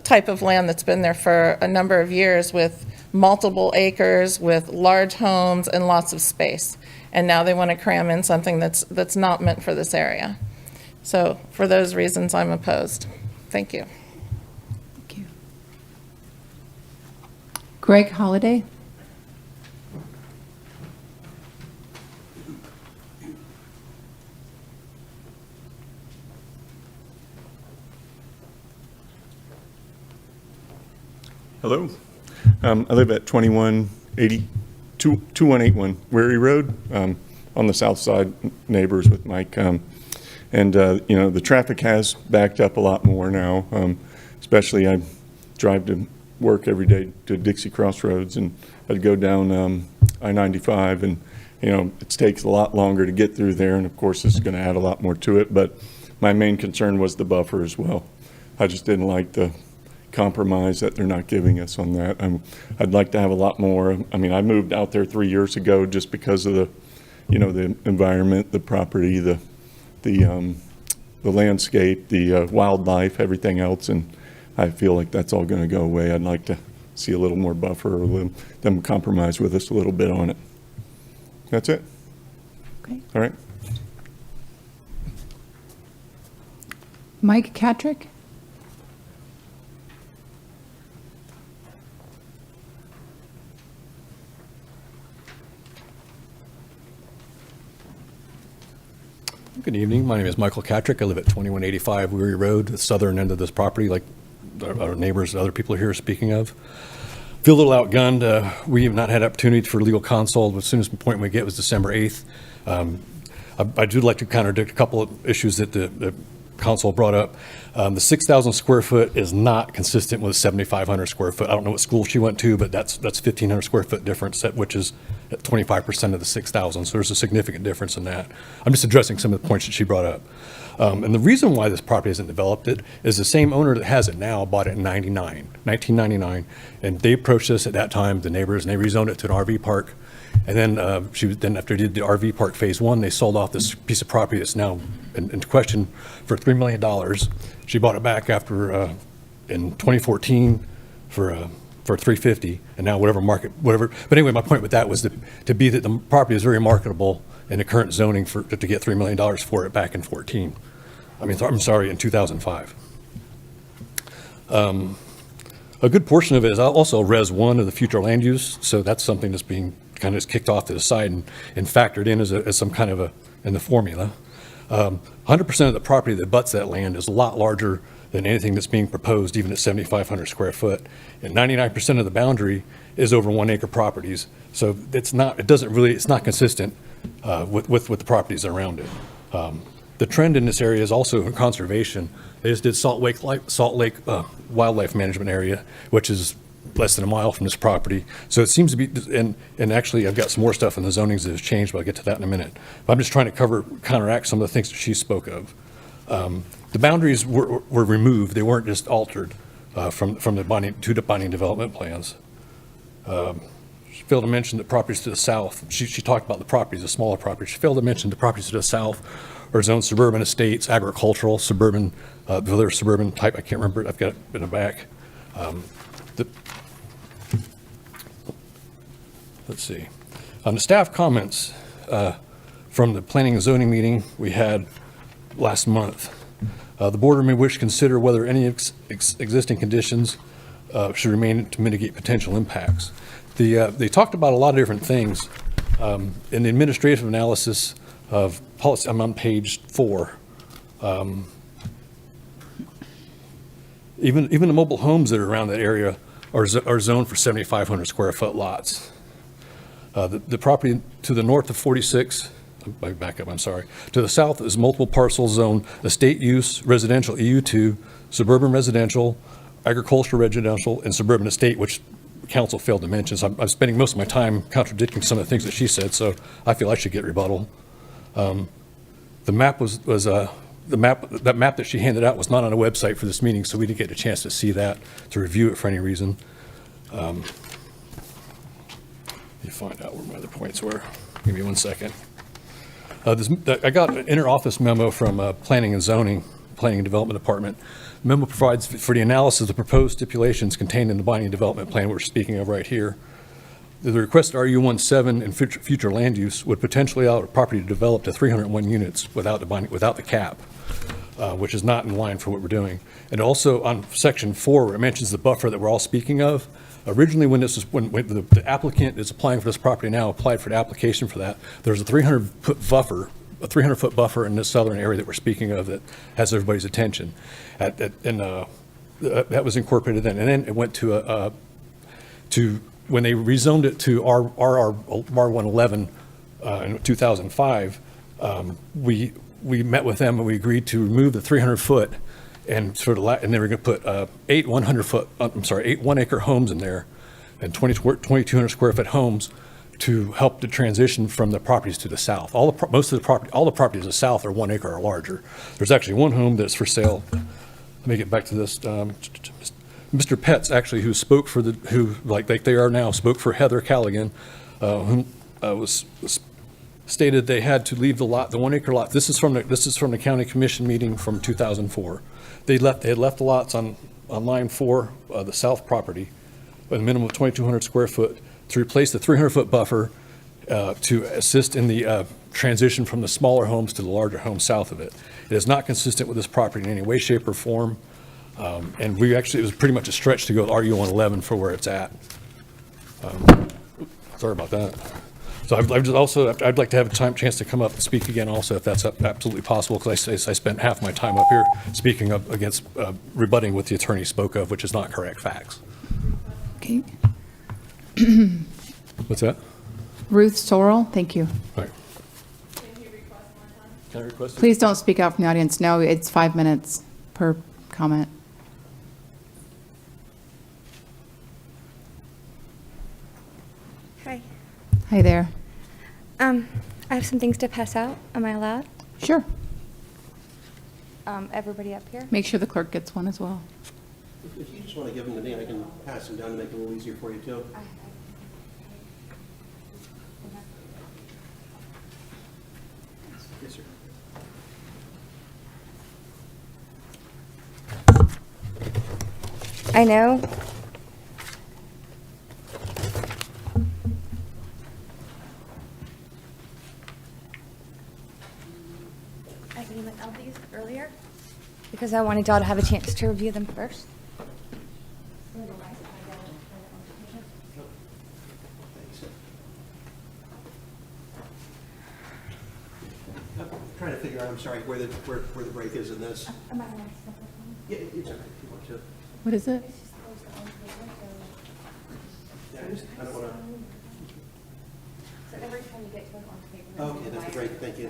type of land that's been there for a number of years with multiple acres, with large homes and lots of space. And now they want to cram in something that's not meant for this area. So for those reasons, I'm opposed. Thank you. Thank you. Greg Holliday? Hello. I live at 2181 Weary Road, on the south side, neighbors with Mike. The traffic has backed up a lot more now, especially I drive to work every day to Dixie Crossroads, and I'd go down I-95, and it takes a lot longer to get through there, and of course this is going to add a lot more to it. But my main concern was the buffer as well. I just didn't like the compromise that they're not giving us on that. I'd like to have a lot more. I mean, I moved out there 3 years ago just because of the, you know, the environment, the property, the landscape, the wildlife, everything else, and I feel like that's all going to go away. I'd like to see a little more buffer or them compromise with us a little bit on it. That's it. Okay. All right. Mike Catrick? Good evening. My name is Michael Catrick. I live at 2185 Weary Road, the southern end of this property, like our neighbors, other people here are speaking of. Feel a little outgunned. We have not had opportunity for legal consult. As soon as the appointment we get was December 8th. I do like to contradict a couple of issues that the council brought up. The 6,000 square foot is not consistent with 7,500 square foot. I don't know what school she went to, but that's 1,500 square foot difference, which is at 25% of the 6,000. So there's a significant difference in that. I'm just addressing some of the points that she brought up. And the reason why this property hasn't developed it is the same owner that has it now bought it in 1999. And they approached us at that time, the neighbors, and they rezoned it to an RV park. And then after they did the RV park phase 1, they sold off this piece of property that's now in question for $3 million. She bought it back after in 2014 for $350, and now whatever. But anyway, my point with that was to be that the property is very marketable in the current zoning to get $3 million for it back in 14. I'm sorry, in 2005. A good portion of it is also Res 1 of the future land use, so that's something that's being kind of just kicked off to the side and factored in as some kind of in the formula. 100% of the property that butts that land is a lot larger than anything that's being proposed, even at 7,500 square foot. And 99% of the boundary is over 1 acre properties. So it's not consistent with the properties around it. The trend in this area is also in conservation. They just did Salt Lake Wildlife Management Area, which is less than a mile from this property. So it seems to be, and actually I've got some more stuff in the zonings that has changed, but I'll get to that in a minute. But I'm just trying to counteract some of the things that she spoke of. The boundaries were removed. They weren't just altered from the binding development plans. She failed to mention the properties to the south. She talked about the properties, the smaller properties. She failed to mention the properties to the south are zoned suburban estates, agricultural, suburban, they're suburban type. I can't remember it. I've got it in the back. Let's see. On the staff comments from the planning and zoning meeting we had last month, the board may wish to consider whether any existing conditions should remain to mitigate potential impacts. They talked about a lot of different things. In the administrative analysis of policy, I'm on page 4. Even the mobile homes that are around that area are zoned for 7,500 square foot lots. The property to the north of 46, back up, I'm sorry. To the south is multiple parcels zoned estate use, residential EU2, suburban residential, agricultural residential, and suburban estate, which council failed to mention. So I'm spending most of my time contradicting some of the things that she said, so I feel I should get rebuttal. The map that map that she handed out was not on a website for this meeting, so we didn't get a chance to see that, to review it for any reason. Let me find out where my other points were. Give me 1 second. I got an inter-office memo from Planning and Development Department. The memo provides for the analysis of the proposed stipulations contained in the binding development plan we're speaking of right here. The request RU17 and future land use would potentially allow a property to develop to 301 units without the cap, which is not in line for what we're doing. And also on section 4, where it mentions the buffer that we're all speaking of, originally when the applicant is applying for this property now applied for the application for that, there's a 300-foot buffer in this southern area that we're speaking of that has everybody's attention. That was incorporated then, and then it went to when they rezoned it to R111 in 2005. We met with them and we agreed to remove the 300-foot and and they were going to put 8 1 acre homes in there and 2,200 square foot homes to help the transition from the properties to the south. Most of the property, all the properties to the south are 1 acre or larger. There's actually one home that's for sale. Let me get back to this. Mr. Petts, actually, who spoke for like they are now, spoke for Heather Callaghan, who was stated they had to leave the lot, the 1 acre lot. This is from the county commission meeting from 2004. They had left the lots on line 4, the south property, with a minimum of 2,200 square foot, to replace the 300-foot buffer to assist in the transition from the smaller homes to the larger homes south of it. It is not consistent with this property in any way, shape, or form. And it was pretty much a stretch to go with RU 111 for where it's at. Sorry about that. So I'd like to have a chance to come up and speak again also, if that's absolutely possible, because I spent half my time up here speaking up against rebutting what the attorney spoke of, which is not correct facts. Okay. What's that? Ruth Sorrell, thank you. All right. Can I request? Please don't speak out from the audience. No, it's 5 minutes per comment. Hi. Hi there. I have some things to pass out. Am I allowed? Sure. Everybody up here? Make sure the clerk gets one as well. If you just want to give them to me, I can pass them down to make it a little easier for you, too. Yes, sir. I know. I emailed these earlier because I wanted y'all to have a chance to review them first. I'm trying to figure out, I'm sorry, where the break is in this. Yeah, it's okay, if you want to. What is it? Yeah, I don't want to. So every time you get to it on paper. Okay, that's the break, thank you.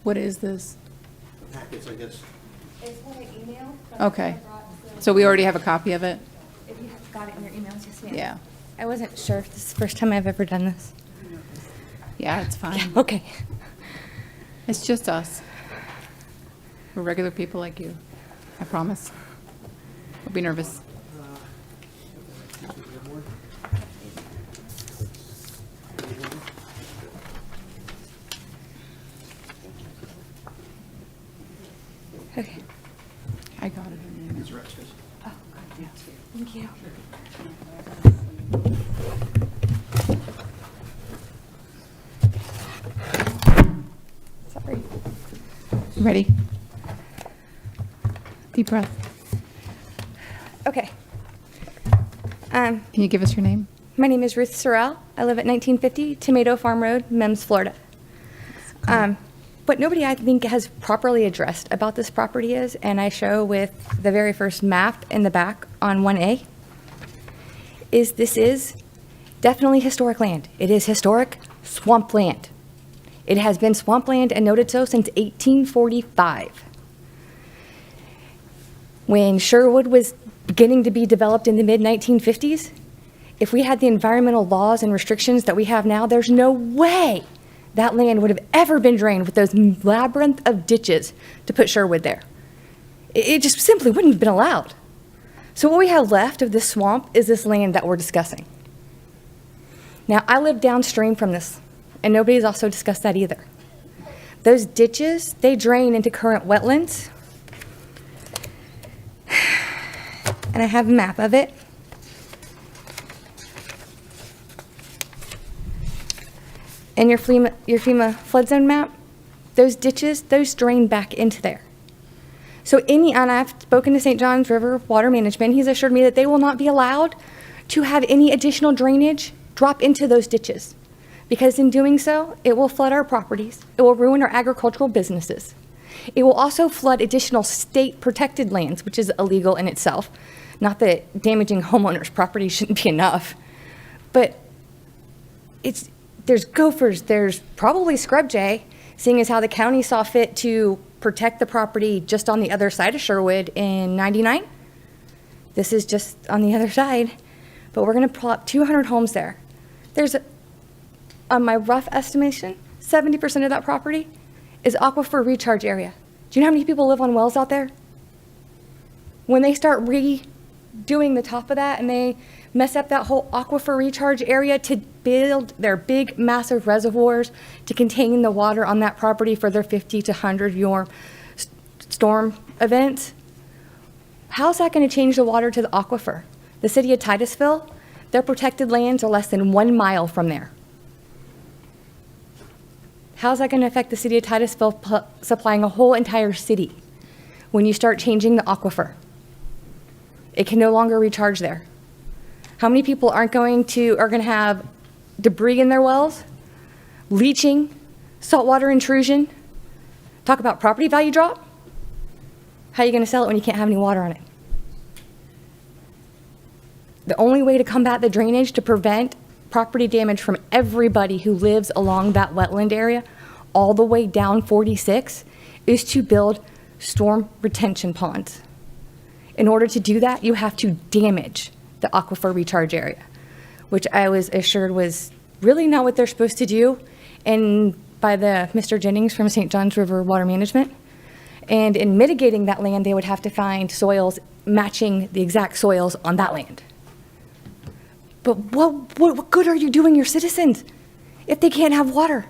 What is this? Packets, I guess. It's what I emailed. Okay. So we already have a copy of it? If you got it in your emails, yes, ma'am. Yeah. I wasn't sure if this is the first time I've ever done this. Yeah, it's fine. Okay. It's just us. We're regular people like you. I promise. Don't be nervous. Okay. I got it. These are extras. Oh, yeah. Thank you. Sorry. Ready? Deep breath. Okay. Can you give us your name? My name is Ruth Sorrell. I live at 1950 Tomato Farm Road, Mims, Florida. What nobody, I think, has properly addressed about this property is, and I show with the very first map in the back on 1A, is this is definitely historic land. It is historic swampland. It has been swampland and noted so since 1845. When Sherwood was beginning to be developed in the mid-1950s, if we had the environmental laws and restrictions that we have now, there's no way that land would have ever been drained with those labyrinth of ditches to put Sherwood there. It just simply wouldn't have been allowed. So what we have left of this swamp is this land that we're discussing. Now, I live downstream from this, and nobody's also discussed that either. Those ditches, they drain into current wetlands. And I have a map of it. And your FEMA flood zone map, those ditches, those drain back into there. So and I've spoken to St. Johns River Water Management. He's assured me that they will not be allowed to have any additional drainage drop into those ditches, because in doing so, it will flood our properties. It will ruin our agricultural businesses. It will also flood additional state protected lands, which is illegal in itself. Not that damaging homeowners' property shouldn't be enough, but there's gophers, there's probably scrub jay, seeing as how the county saw fit to protect the property just on the other side of Sherwood in 99. This is just on the other side, but we're gonna plop 200 homes there. On my rough estimation, 70% of that property is aquifer recharge area. Do you know how many people live on wells out there? When they start redoing the top of that and they mess up that whole aquifer recharge area to build their big, massive reservoirs to contain the water on that property for their 50 to 100-year storm events, how's that going to change the water to the aquifer? The city of Titusville, their protected lands are less than 1 mile from there. How's that going to affect the city of Titusville supplying a whole entire city when you start changing the aquifer? It can no longer recharge there. How many people are going to have debris in their wells, leaching, saltwater intrusion? Talk about property value drop. How are you going to sell it when you can't have any water on it? The only way to combat the drainage to prevent property damage from everybody who lives along that wetland area all the way down 46 is to build storm retention ponds. In order to do that, you have to damage the aquifer recharge area, which I was assured was really not what they're supposed to do, and by Mr. Jennings from St. Johns River Water Management. And in mitigating that land, they would have to find soils matching the exact soils on that land. But what good are you doing your citizens if they can't have water?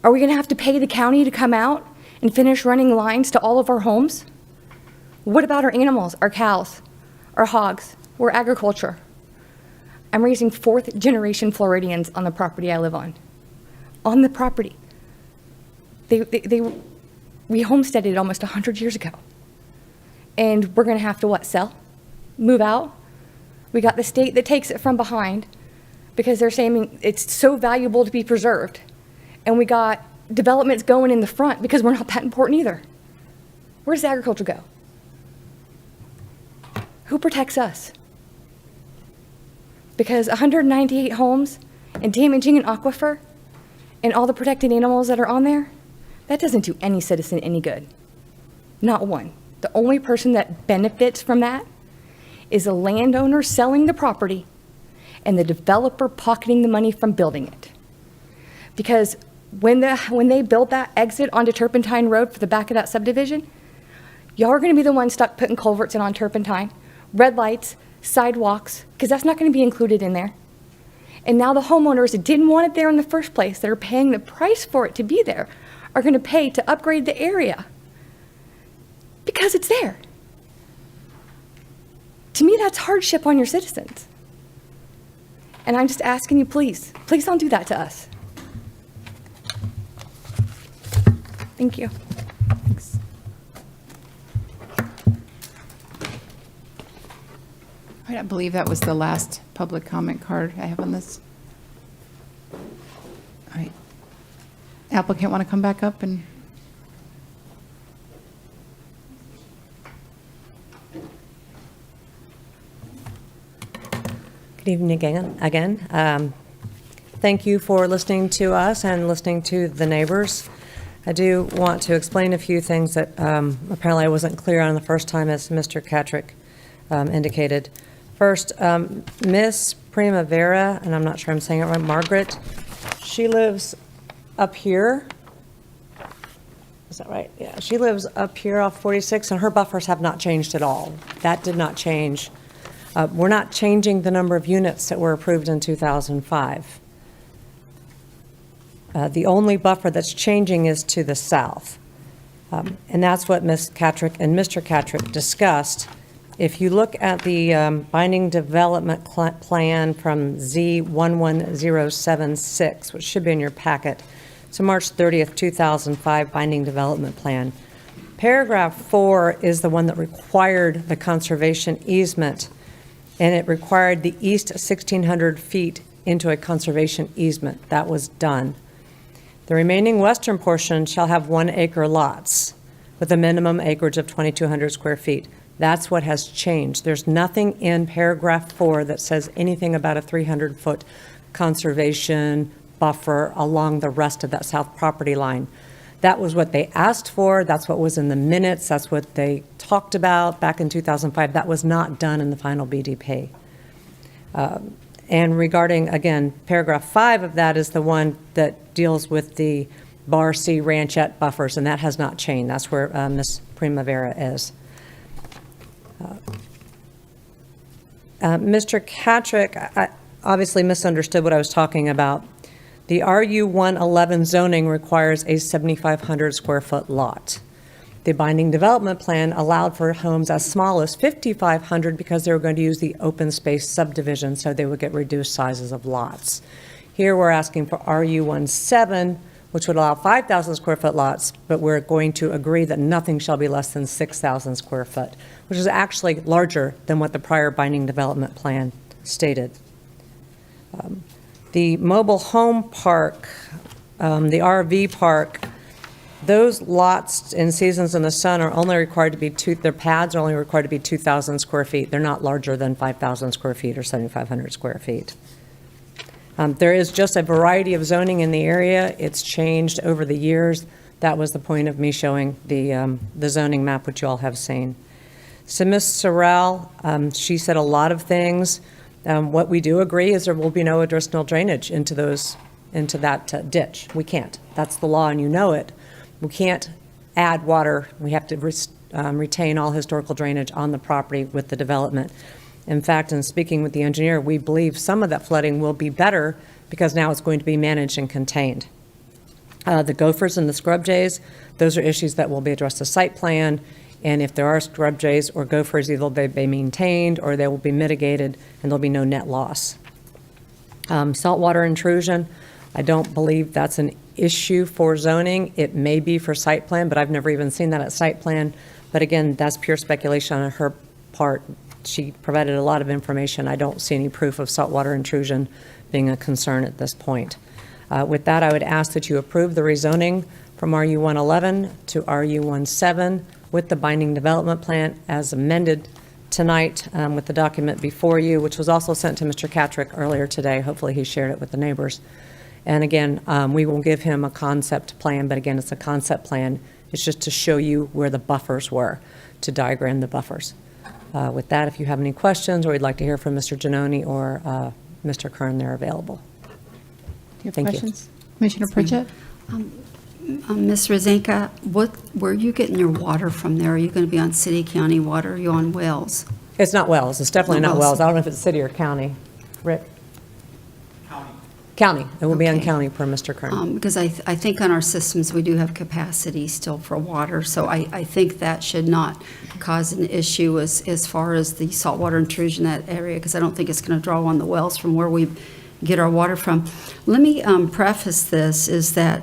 Are we going to have to pay the county to come out and finish running lines to all of our homes? What about our animals, our cows, our hogs? We're agriculture. I'm raising 4th generation Floridians on the property I live on. On the property. We homesteaded almost 100 years ago. And we're going to have to what, sell? Move out? We got the state that takes it from behind because they're saying it's so valuable to be preserved. And we got developments going in the front because we're not that important either. Where does agriculture go? Who protects us? Because 198 homes and damaging an aquifer and all the protected animals that are on there, that doesn't do any citizen any good. Not one. The only person that benefits from that is a landowner selling the property and the developer pocketing the money from building it. Because when they build that exit onto Turpentine Road for the back of that subdivision, y'all are going to be the ones stuck putting culverts in on Turpentine, red lights, sidewalks, because that's not going to be included in there. And now the homeowners that didn't want it there in the first place, that are paying the price for it to be there, are going to pay to upgrade the area because it's there. To me, that's hardship on your citizens. And I'm just asking you, please don't do that to us. Thank you. Thanks. All right, I believe that was the last public comment card I have on this. All right. Applicant want to come back up and? Good evening again. Thank you for listening to us and listening to the neighbors. I do want to explain a few things that apparently I wasn't clear on the first time, as Mr. Catrick indicated. First, Miss Primavera, and I'm not sure I'm saying it right, Margaret, she lives up here. Is that right? Yeah, she lives up here off 46, and her buffers have not changed at all. That did not change. We're not changing the number of units that were approved in 2005. The only buffer that's changing is to the south. And that's what Ms. Catrick and Mr. Catrick discussed. If you look at the binding development plan from Z11076, which should be in your packet, it's a March 30th, 2005 binding development plan. Paragraph 4 is the one that required the conservation easement, and it required the east 1,600 feet into a conservation easement. That was done. The remaining western portion shall have 1 acre lots with a minimum acreage of 2,200 square feet. That's what has changed. There's nothing in paragraph 4 that says anything about a 300-foot conservation buffer along the rest of that south property line. That was what they asked for. That's what was in the minutes. That's what they talked about back in 2005. That was not done in the final BDP. And regarding, again, paragraph 5 of that is the one that deals with the Bar C ranchette buffers, and that has not changed. That's where Ms. Primavera is. Mr. Catrick, I obviously misunderstood what I was talking about. The RU 111 zoning requires a 7,500 square foot lot. The binding development plan allowed for homes as small as 5,500 because they were going to use the open space subdivision, so they would get reduced sizes of lots. Here we're asking for RU 17, which would allow 5,000 square foot lots, but we're going to agree that nothing shall be less than 6,000 square foot, which is actually larger than what the prior binding development plan stated. The mobile home park, the RV park, those lots in Seasons in the Sun are only required to be their pads are only required to be 2,000 square feet. They're not larger than 5,000 square feet or 7,500 square feet. There is just a variety of zoning in the area. It's changed over the years. That was the point of me showing the zoning map, which you all have seen. So Ms. Sorrell, she said a lot of things. What we do agree is there will be no additional drainage into that ditch. We can't. That's the law, and you know it. We can't add water. We have to retain all historical drainage on the property with the development. In fact, in speaking with the engineer, we believe some of that flooding will be better because now it's going to be managed and contained. The gophers and the scrub jays, those are issues that will be addressed as site plan. And if there are scrub jays or gophers, either they'll be maintained or they will be mitigated and there'll be no net loss. Saltwater intrusion, I don't believe that's an issue for zoning. It may be for site plan, but I've never even seen that at site plan. But again, that's pure speculation on her part. She provided a lot of information. I don't see any proof of saltwater intrusion being a concern at this point. With that, I would ask that you approve the rezoning from RU 111 to RU 17 with the binding development plan as amended tonight with the document before you, which was also sent to Mr. Catrick earlier today. Hopefully he shared it with the neighbors. And again, we will give him a concept plan, but again, it's a concept plan. It's just to show you where the buffers were, to diagram the buffers. With that, if you have any questions or you'd like to hear from Mr. Giannone or Mr. Kern, they're available. Do you have Thank you. questions? Commissioner Pritchett? Ms. Rosenka, where are you getting your water from there? Are you going to be on city, county water? Are you on wells? It's not wells. It's definitely Not not wells. wells. I don't know if it's city or county. Rick? County. It will be on Okay. county per Mr. Kern. Because I think on our systems, we do have capacity still for water, so I think that should not cause an issue as far as the saltwater intrusion in that area, because I don't think it's going to draw on the wells from where we get our water from. Let me preface this, is that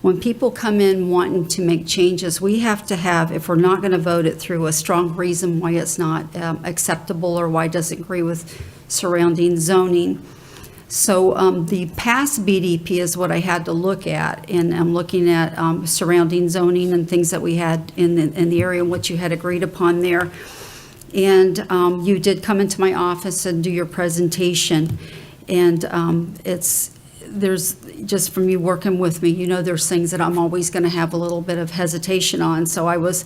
when people come in wanting to make changes, we have to have, if we're not going to vote it through, a strong reason why it's not acceptable or why it doesn't agree with surrounding zoning. So the past BDP is what I had to look at, and I'm looking at surrounding zoning and things that we had in the area and what you had agreed upon there. And you did come into my office and do your presentation, and there's, just from you working with me, you know there's things that I'm always going to have a little bit of hesitation on. So I was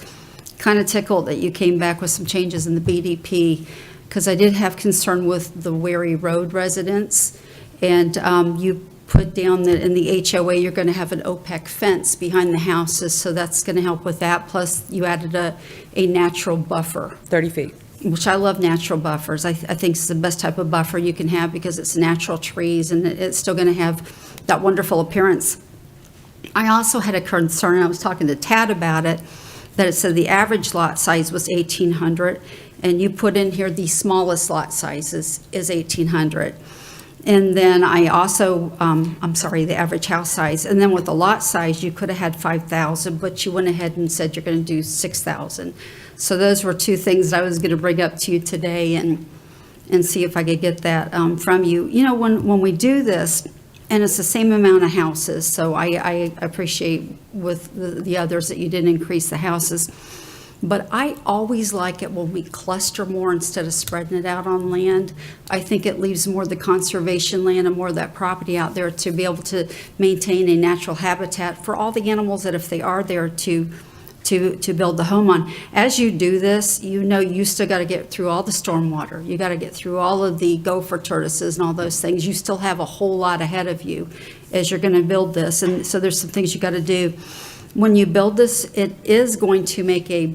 kind of tickled that you came back with some changes in the BDP, because I did have concern with the Wary Road residents. And you put down that in the HOA, you're going to have an OPEC fence behind the houses, so that's going to help with that. Plus, you added a natural buffer. 30 feet. Which I love natural buffers. I think it's the best type of buffer you can have because it's natural trees and it's still going to have that wonderful appearance. I also had a concern, I was talking to Tad about it, that it said the average lot size was 1,800, and you put in here the smallest lot size is 1,800. And then I also, the average house size. And then with the lot size, you could have had 5,000, but you went ahead and said you're going to do 6,000. So those were two things that I was going to bring up to you today and see if I could get that from you. You know, when we do this, and it's the same amount of houses, so I appreciate with the others that you didn't increase the houses. But I always like it when we cluster more instead of spreading it out on land. I think it leaves more of the conservation land and more of that property out there to be able to maintain a natural habitat for all the animals that, if they are there, to to build the home on. As you do this, you know you still got to get through all the stormwater. You got to get through all of the gopher tortoises and all those things. You still have a whole lot ahead of you as you're going to build this. And so there's some things you got to do. When you build this, it is going to make a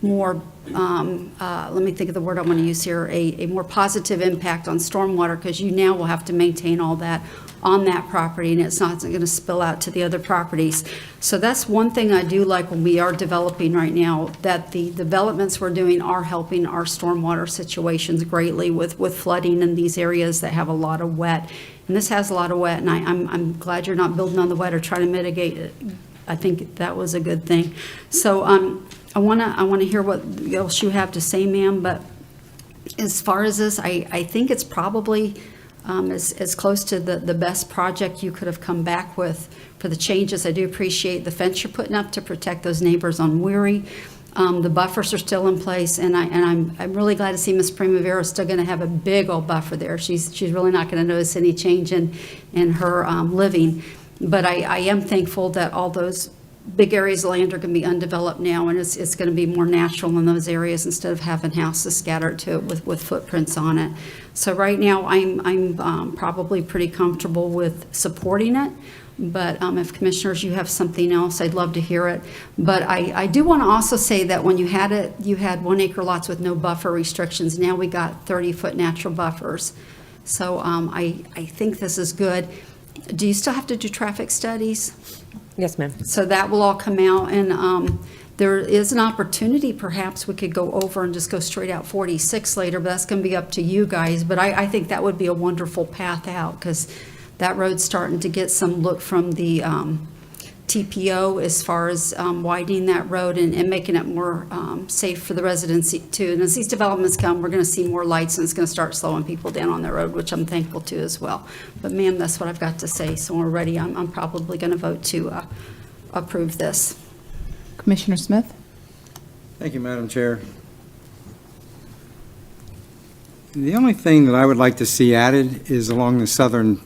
more, let me think of the word I want to use here, a more positive impact on stormwater, because you now will have to maintain all that on that property, and it's not going to spill out to the other properties. So that's one thing I do like when we are developing right now, that the developments we're doing are helping our stormwater situations greatly with flooding in these areas that have a lot of wet. And this has a lot of wet, and I'm glad you're not building on the wet or trying to mitigate it. I think that was a good thing. So I want to hear what else you have to say, ma'am, but as far as this, I think it's probably as close to the best project you could have come back with for the changes. I do appreciate the fence you're putting up to protect those neighbors on Weary. The buffers are still in place, and I'm really glad to see Miss Primavera is still going to have a big old buffer there. She's really not going to notice any change in her living. But I am thankful that all those big areas of land are going to be undeveloped now, and it's going to be more natural in those areas instead of having houses scattered to it with footprints on it. So right now, I'm probably pretty comfortable with supporting it. But if commissioners, you have something else, I'd love to hear it. But I do want to also say that when you had it, you had 1 acre lots with no buffer restrictions. Now we got 30-foot natural buffers. So I think this is good. Do you still have to do traffic studies? Yes, ma'am. So that will all come out, and there is an opportunity, perhaps we could go over and just go straight out 46 later, but that's going to be up to you guys. But I think that would be a wonderful path out, because that road's starting to get some look from the TPO as far as widening that road and making it more safe for the residents too. And as these developments come, we're going to see more lights, and it's going to start slowing people down on the road, which I'm thankful to as well. But ma'am, that's what I've got to say. So already I'm probably going to vote to approve this. Commissioner Smith? Thank you, Madam Chair. The only thing that I would like to see added is along the southern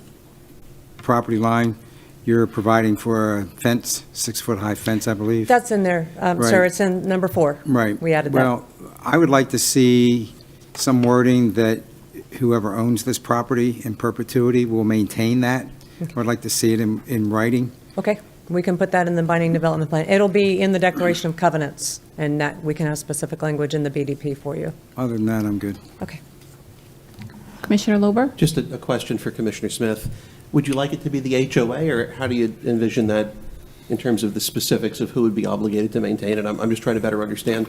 property line. You're providing for a fence, 6-foot-high fence, I believe. That's in there, sir. Right. It's in number 4. Right. We added that. Well, I would like to see some wording that whoever owns this property in perpetuity will maintain that. I would like to see it in writing. Okay, we can put that in the binding development plan. It'll be in the declaration of covenants, and that we can have specific language in the BDP for you. Other than that, I'm good. Okay. Commissioner Lober? Just a question for Commissioner Smith. Would you like it to be the HOA, or how do you envision that in terms of the specifics of who would be obligated to maintain it? I'm just trying to better understand.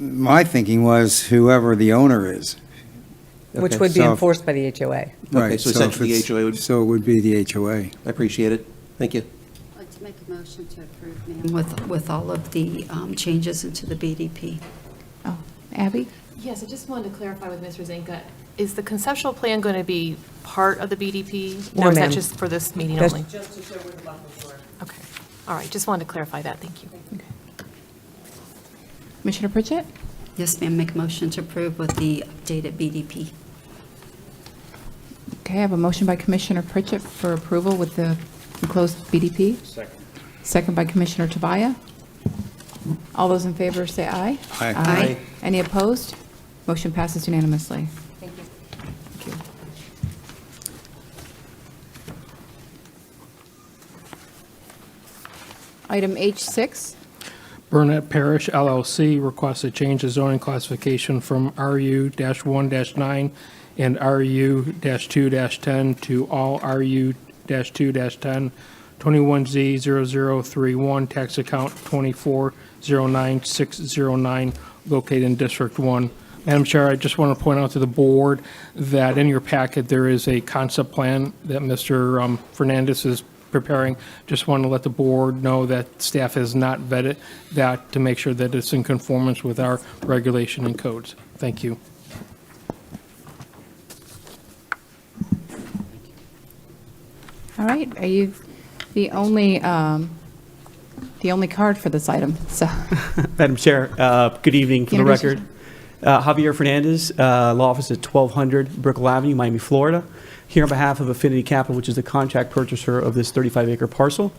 My thinking was whoever the owner is. Which would be So- enforced by the HOA. Okay, Right, so if essentially the it's- HOA would, So it would be the HOA. I appreciate it. Thank you. I'd like to make a motion to approve, ma'am, with all of the changes into the BDP. Oh, Abby? Yes, I just wanted to clarify with Ms. Rosenka, is the conceptual plan going to be part of the BDP? No, Or is that ma'am. just for this meeting That's- only? Just to show where the buffers were. Okay, all right, just wanted to clarify that, thank you. Commissioner Pritchett? Yes, ma'am, make a motion to approve with the updated BDP. Okay, I have a motion by Commissioner Pritchett for approval with the enclosed BDP. Second by Commissioner Tobias. All those in favor say aye. Aye. Aye. Any opposed? Motion passes unanimously. Thank you. Thank you. Item H6. Burnett Parish LLC requests a change of zoning classification from RU-1-9 and RU-2-10 to all RU-2-10, 21Z0031, tax account 2409609, located in District 1. Madam Chair, I just want to point out to the board that in your packet, there is a concept plan that Mr. Fernandez is preparing. Just want to let the board know that staff has not vetted that to make sure that it's in conformance with our regulation and codes. Thank you. All right, are you the only card for this item? So, Madam Chair, good evening. For the Introduce record, Javier Fernandez, law office at 1200 Brickell Avenue, Miami, Florida. Here on behalf of Affinity Capital, which is the contract purchaser of this 35-acre parcel.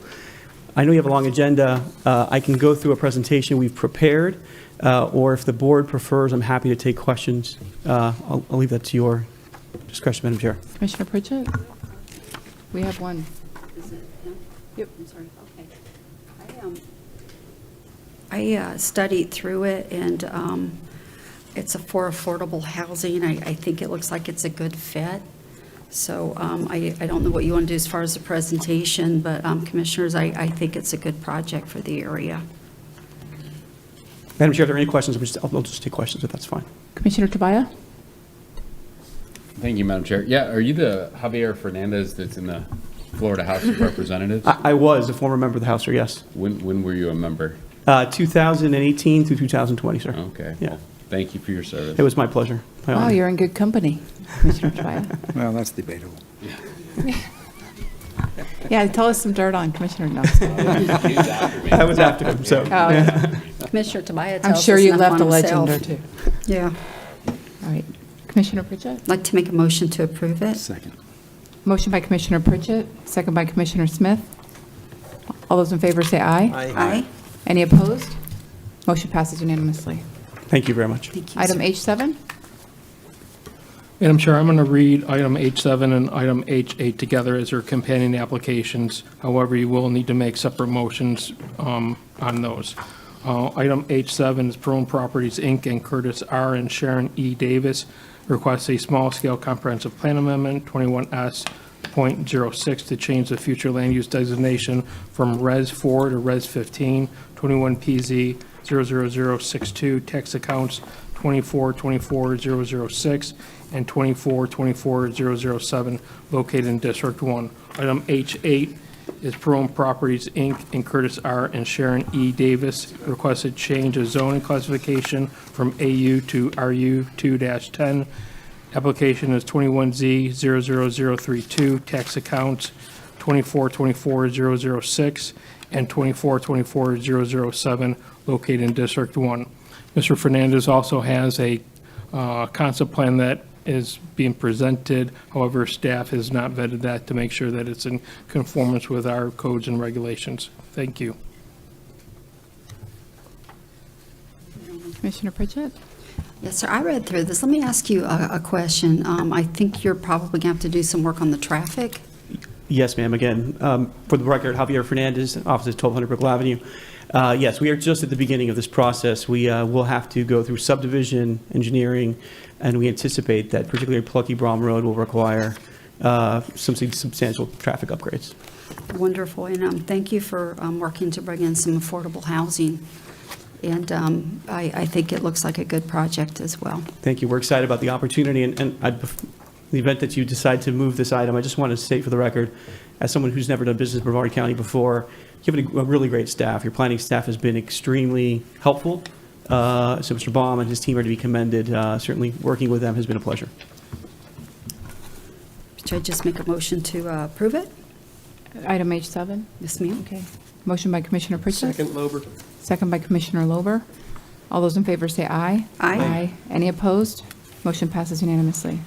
I know you have a long agenda. I can go through a presentation we've prepared, or if the board prefers, I'm happy to take questions. I'll leave that to your discretion, Madam Chair. Commissioner Pritchett? We have one. Is it? No? Yep. I'm sorry. Okay. I studied through it, and it's for affordable housing. I think it looks like it's a good fit. So I don't know what you want to do as far as the presentation, but Commissioners, I think it's a good project for the area. Madam Chair, if there are any questions, I'll just take questions, if that's fine. Commissioner Tobias? Thank you, Madam Chair. Yeah, are you the Javier Fernandez that's in the Florida House of Representatives? I was a former member of the House, sir, yes. When were you a member? 2018 through 2020, sir. Okay. Yeah. Well, thank you for your service. It was my pleasure. My Wow, honor. you're in good company, Commissioner Tobias. Well, that's debatable. Yeah, tell us some dirt on Commissioner. No. I was after him, so. Oh, yeah. Commissioner Tobias I'm tells sure us you enough left on a legend himself. or two. Yeah. All right. Commissioner Pritchett? I'd like to make a motion to approve it. Second. Motion by Commissioner Pritchett, second by Commissioner Smith. All those in favor say aye. Aye. Any opposed? Motion passes unanimously. Thank you very much. Thank you. Item sir. H7? Madam Chair, I'm going to read item H7 and item H8 together as their companion applications. However, you will need to make separate motions on those. Item H7 is Prone Properties, Inc. and Curtis R. and Sharon E. Davis requests a small-scale comprehensive plan amendment, 21S.06, to change the future land use designation from Res 4 to Res 15, 21PZ 00062, tax accounts 2424-006 and 2424-007, located in District 1. Item H8 is Prone Properties, Inc. and Curtis R. and Sharon E. Davis requested change of zoning classification from AU to RU 2-10. Application is 21Z00032, tax accounts 2424-006 and 2424-007, located in District 1. Mr. Fernandez also has a concept plan that is being presented. However, staff has not vetted that to make sure that it's in conformance with our codes and regulations. Thank you. Commissioner Pritchett? Yes, sir. I read through this. Let me ask you a question. I think you're probably going to have to do some work on the traffic. Yes, ma'am. Again, for the record, Javier Fernandez, office at 1200 Brookville Avenue. Yes, we are just at the beginning of this process. We will have to go through subdivision, engineering, and we anticipate that particularly Plucky Brom Road will require some substantial traffic upgrades. Wonderful. And thank you for working to bring in some affordable housing. And I think it looks like a good project as well. Thank you. We're excited about the opportunity. And in the event that you decide to move this item, I just want to state for the record, as someone who's never done business in Brevard County before, you have a really great staff. Your planning staff has been extremely helpful. So Mr. Baum and his team are to be commended. Certainly working with them has been a pleasure. Should I just make a motion to approve it? Item H7? Yes, ma'am. Okay. Motion by Commissioner Pritchett. Second, Lober. Second by Commissioner Lober. All those in favor say aye. Aye. Any opposed? Motion passes unanimously.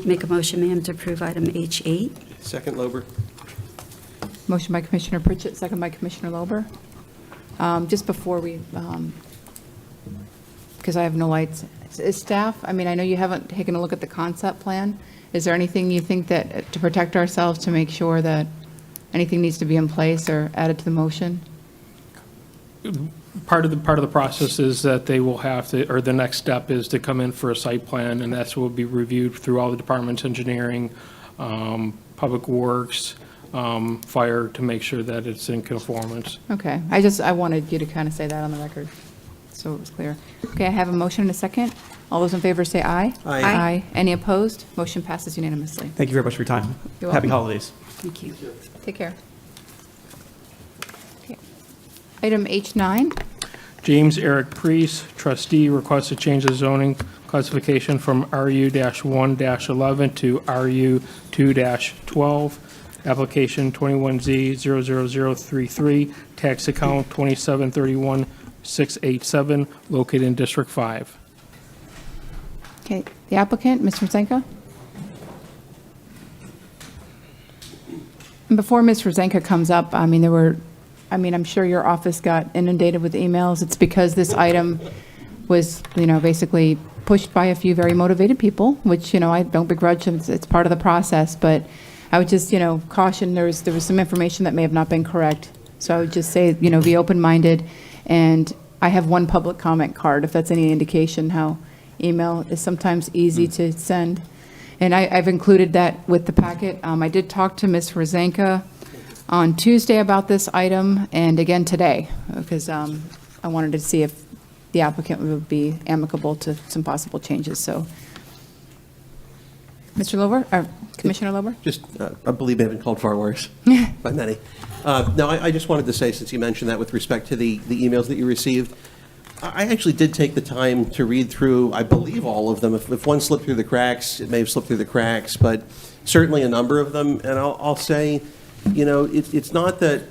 Make a motion, ma'am, to approve item H8. Second, Lober. Motion by Commissioner Pritchett, second by Commissioner Lober. Just before we, because I have no lights, is staff, I mean, I know you haven't taken a look at the concept plan. Is there anything you think that, to protect ourselves, to make sure that anything needs to be in place or added to the motion? Part of the process is that they will have to, or the next step is to come in for a site plan, and that's what will be reviewed through all the departments, engineering, public works, fire, to make sure that it's in conformance. Okay, I wanted you to kind of say that on the record, so it was clear. Okay, I have a motion and a second. All those in favor say aye. Aye. Aye. Any opposed? Motion passes unanimously. Thank you very much for your time. You're Happy welcome. holidays. Thank you. Take care. Okay. Item H9. James Eric Priest, trustee, requests to change the zoning classification from RU-1-11 to RU-2-12. Application 21Z00033, tax account 2731687, located in District 5. Okay, the applicant, Mr. Rosenka. And before Ms. Rosenka comes up, I mean, there were I mean, I'm sure your office got inundated with emails. It's because this item was, basically pushed by a few very motivated people, which, I don't begrudge. It's part of the process, but I would just, caution, there was some information that may have not been correct. So I would just say, be open-minded. And I have one public comment card, if that's any indication how email is sometimes easy to send. And I've included that with the packet. I did talk to Ms. Rosanka on Tuesday about this item, and again today, because I wanted to see if the applicant would be amicable to some possible changes, so. Mr. Lober, or Commissioner Lober? Just, I believe they've been called far worse by many. No, I just wanted to say, since you mentioned that with respect to the emails that you received, I actually did take the time to read through, I believe, all of them. If one slipped through the cracks, it may have slipped through the cracks, but certainly a number of them. And I'll say, it's not that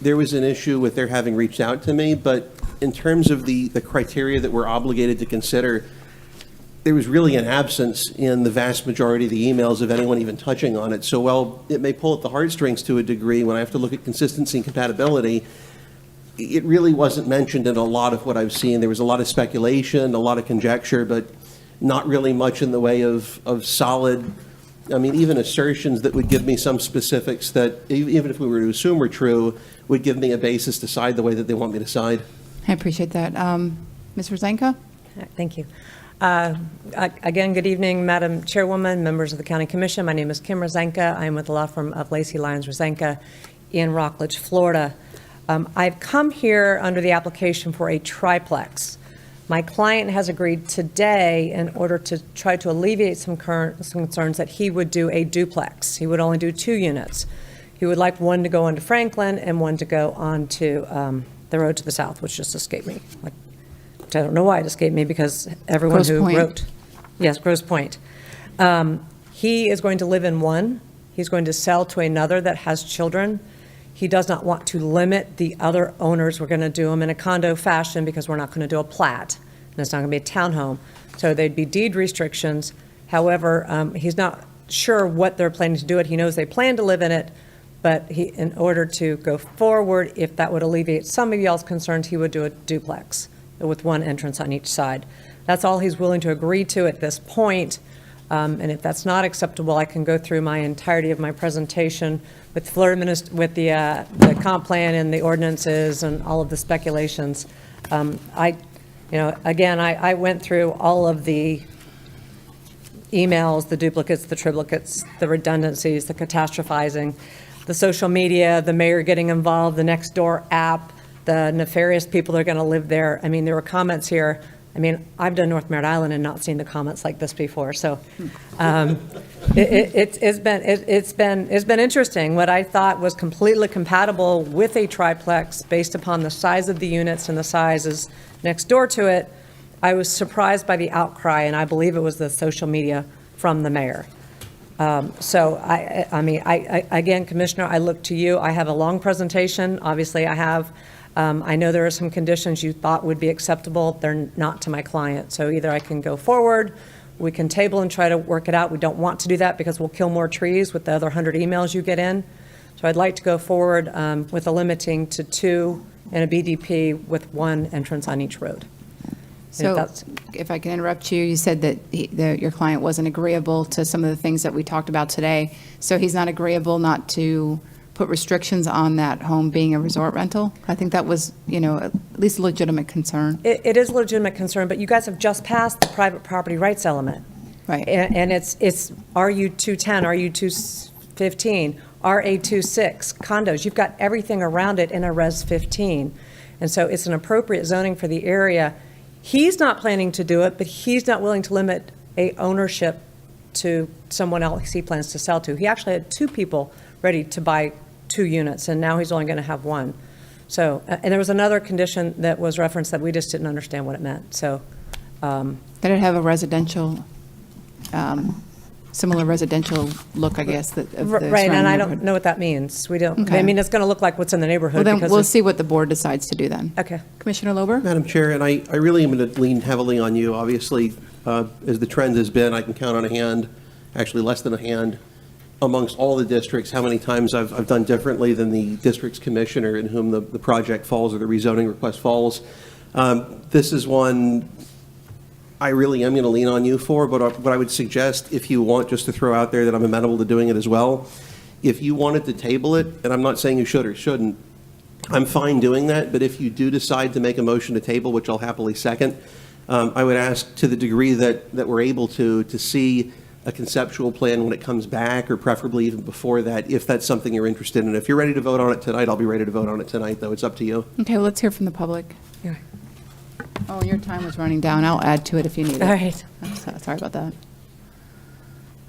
there was an issue with their having reached out to me, but in terms of the criteria that we're obligated to consider, there was really an absence in the vast majority of the emails of anyone even touching on it. So while it may pull at the heartstrings to a degree when I have to look at consistency and compatibility, it really wasn't mentioned in a lot of what I've seen. There was a lot of speculation, a lot of conjecture, but not really much in the way of solid, even assertions that would give me some specifics that, even if we were to assume were true, would give me a basis to side the way that they want me to side. I appreciate that. Ms. Rosanka? Thank you. Again, good evening, Madam Chairwoman, members of the County Commission. My name is Kim Rosanka. I am with the law firm of Lacey Lyons Rosanka in Rockledge, Florida. I've come here under the application for a triplex. My client has agreed today, in order to try to alleviate some concerns, that he would do a duplex. He would only do 2 units. He would like one to go onto Franklin and one to go onto the road to the south, which just escaped me. I don't know why it escaped me, because everyone Grosse who Pointe. wrote, yes, Grosse Pointe. He is going to live in one. He's going to sell to another that has children. He does not want to limit the other owners. We're going to do them in a condo fashion, because we're not going to do a plat, and it's not going to be a townhome. So there'd be deed restrictions. However, he's not sure what they're planning to do it. He knows they plan to live in it, but in order to go forward, if that would alleviate some of y'all's concerns, he would do a duplex with one entrance on each side. That's all he's willing to agree to at this point. And if that's not acceptable, I can go through my entirety of my presentation with with the comp plan and the ordinances and all of the speculations. I went through all of the emails, the duplicates, the triplicates, the redundancies, the catastrophizing, the social media, the mayor getting involved, the Nextdoor app, the nefarious people that are going to live there. There were comments here. I've done North Merritt Island and not seen the comments like this before. So it's been interesting. What I thought was completely compatible with a triplex based upon the size of the units and the sizes next door to it, I was surprised by the outcry, and I believe it was the social media from the mayor. Again, Commissioner, I look to you. I have a long presentation. Obviously, I have. I know there are some conditions you thought would be acceptable. They're not to my client. So either I can go forward, we can table and try to work it out. We don't want to do that because we'll kill more trees with the other 100 emails you get in. So I'd like to go forward with a limiting to 2 and a BDP with 1 entrance on each road. So if I can interrupt you, you said that your client wasn't agreeable to some of the things that we talked about today. So he's not agreeable not to put restrictions on that home being a resort rental? I think that was, at least a legitimate concern. It is a legitimate concern, but you guys have just passed the private property rights element. Right. And it's RU 210, RU 215, RA 26, condos. You've got everything around it in a Res 15. And so it's an appropriate zoning for the area. He's not planning to do it, but he's not willing to limit a ownership to someone else he plans to sell to. He actually had 2 people ready to buy 2 units, and now he's only going to have 1. So, and there was another condition that was referenced that we just didn't understand what it meant. So, Did it have a residential, similar residential look, I guess, of the right, and I don't neighborhood? know what that means. We don't. Okay. It's going to look like what's in the neighborhood. Well, then because we'll see what the board decides to do then. Okay. Commissioner Lober? Madam Chair, and I really am going to lean heavily on you. Obviously, as the trend has been, I can count on a hand, actually less than a hand, amongst all the districts, how many times I've done differently than the district's commissioner in whom the project falls or the rezoning request falls. This is one I really am going to lean on you for, but what I would suggest, if you want, just to throw out there that I'm amenable to doing it as well, if you wanted to table it, and I'm not saying you should or shouldn't, I'm fine doing that, but if you do decide to make a motion to table, which I'll happily second, I would ask, to the degree that we're able to see a conceptual plan when it comes back, or preferably even before that, if that's something you're interested in. If you're ready to vote on it tonight, I'll be ready to vote on it tonight, though. It's up to you. Okay, well, let's hear from the public. Yeah. Oh, your time was running down. I'll add to it if you need it. All right. Sorry about that.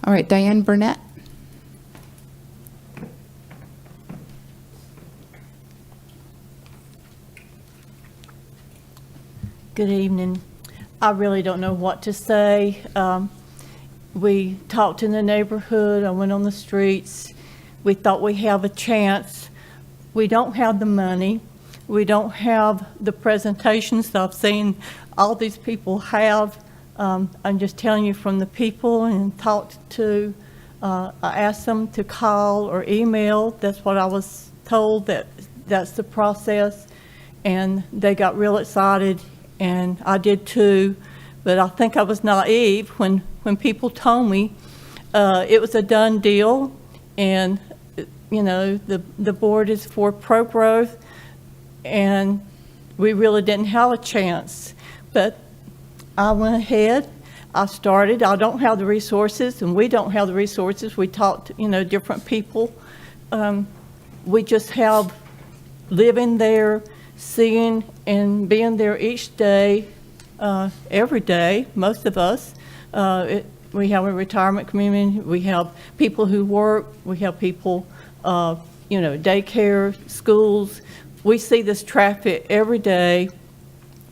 All right, Diane Burnett. Good evening. I really don't know what to say. We talked in the neighborhood. I went on the streets. We thought we have a chance. We don't have the money. We don't have the presentations that I've seen all these people have. I'm just telling you from the people and talked to, I asked them to call or email. That's what I was told, that's the process. And they got real excited, and I did too. But I think I was naive when people told me it was a done deal, and you know, the board is for pro-growth, and we really didn't have a chance. But I went ahead, I started. I don't have the resources, and we don't have the resources. We talked to, you know, different people. We just have living there, seeing and being there each day, every day, most of us. We have a retirement community. We have people who work. We have people, you know, daycare, schools. We see this traffic every day.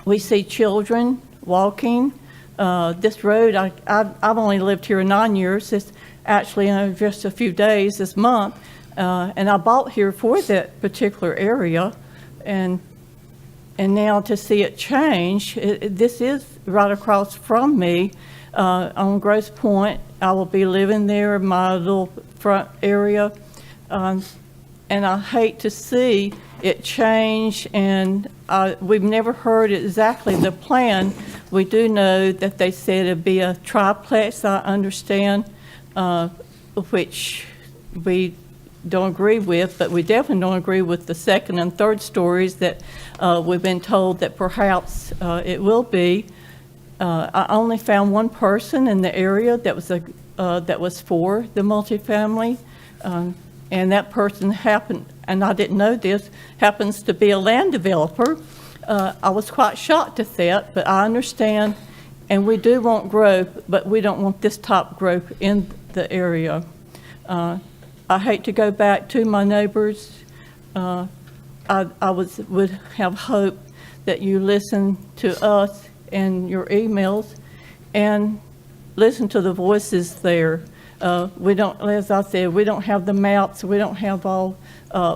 We see children walking. This road, I've only lived here 9 years. It's actually just a few days this month. And I bought here for that particular area. And now to see it change, this is right across from me on Grosse Point. I will be living there in my little front area. And I hate to see it change, and we've never heard exactly the plan. We do know that they said it'd be a triplex, I understand, which we don't agree with, but we definitely don't agree with the second and third stories that we've been told that perhaps it will be. I only found one person in the area that was for the multifamily, and that person happened, and I didn't know this, happens to be a land developer. I was quite shocked at that, but I understand, and we do want growth, but we don't want this type of growth in the area. I hate to go back to my neighbors. I would have hope that you listen to us and your emails and listen to the voices there. We don't, as I said, we don't have the maps. We don't have all,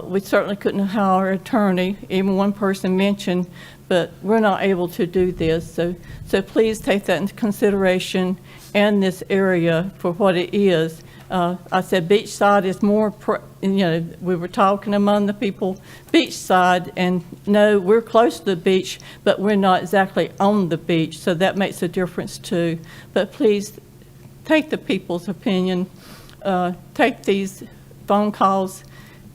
we certainly couldn't hire an attorney, even one person mentioned, but we're not able to do this. So please take that into consideration and this area for what it is. I said beachside is more, you know, we were talking among the people, beachside, and no, we're close to the beach, but we're not exactly on the beach, so that makes a difference too. But please take the people's opinion, take these phone calls,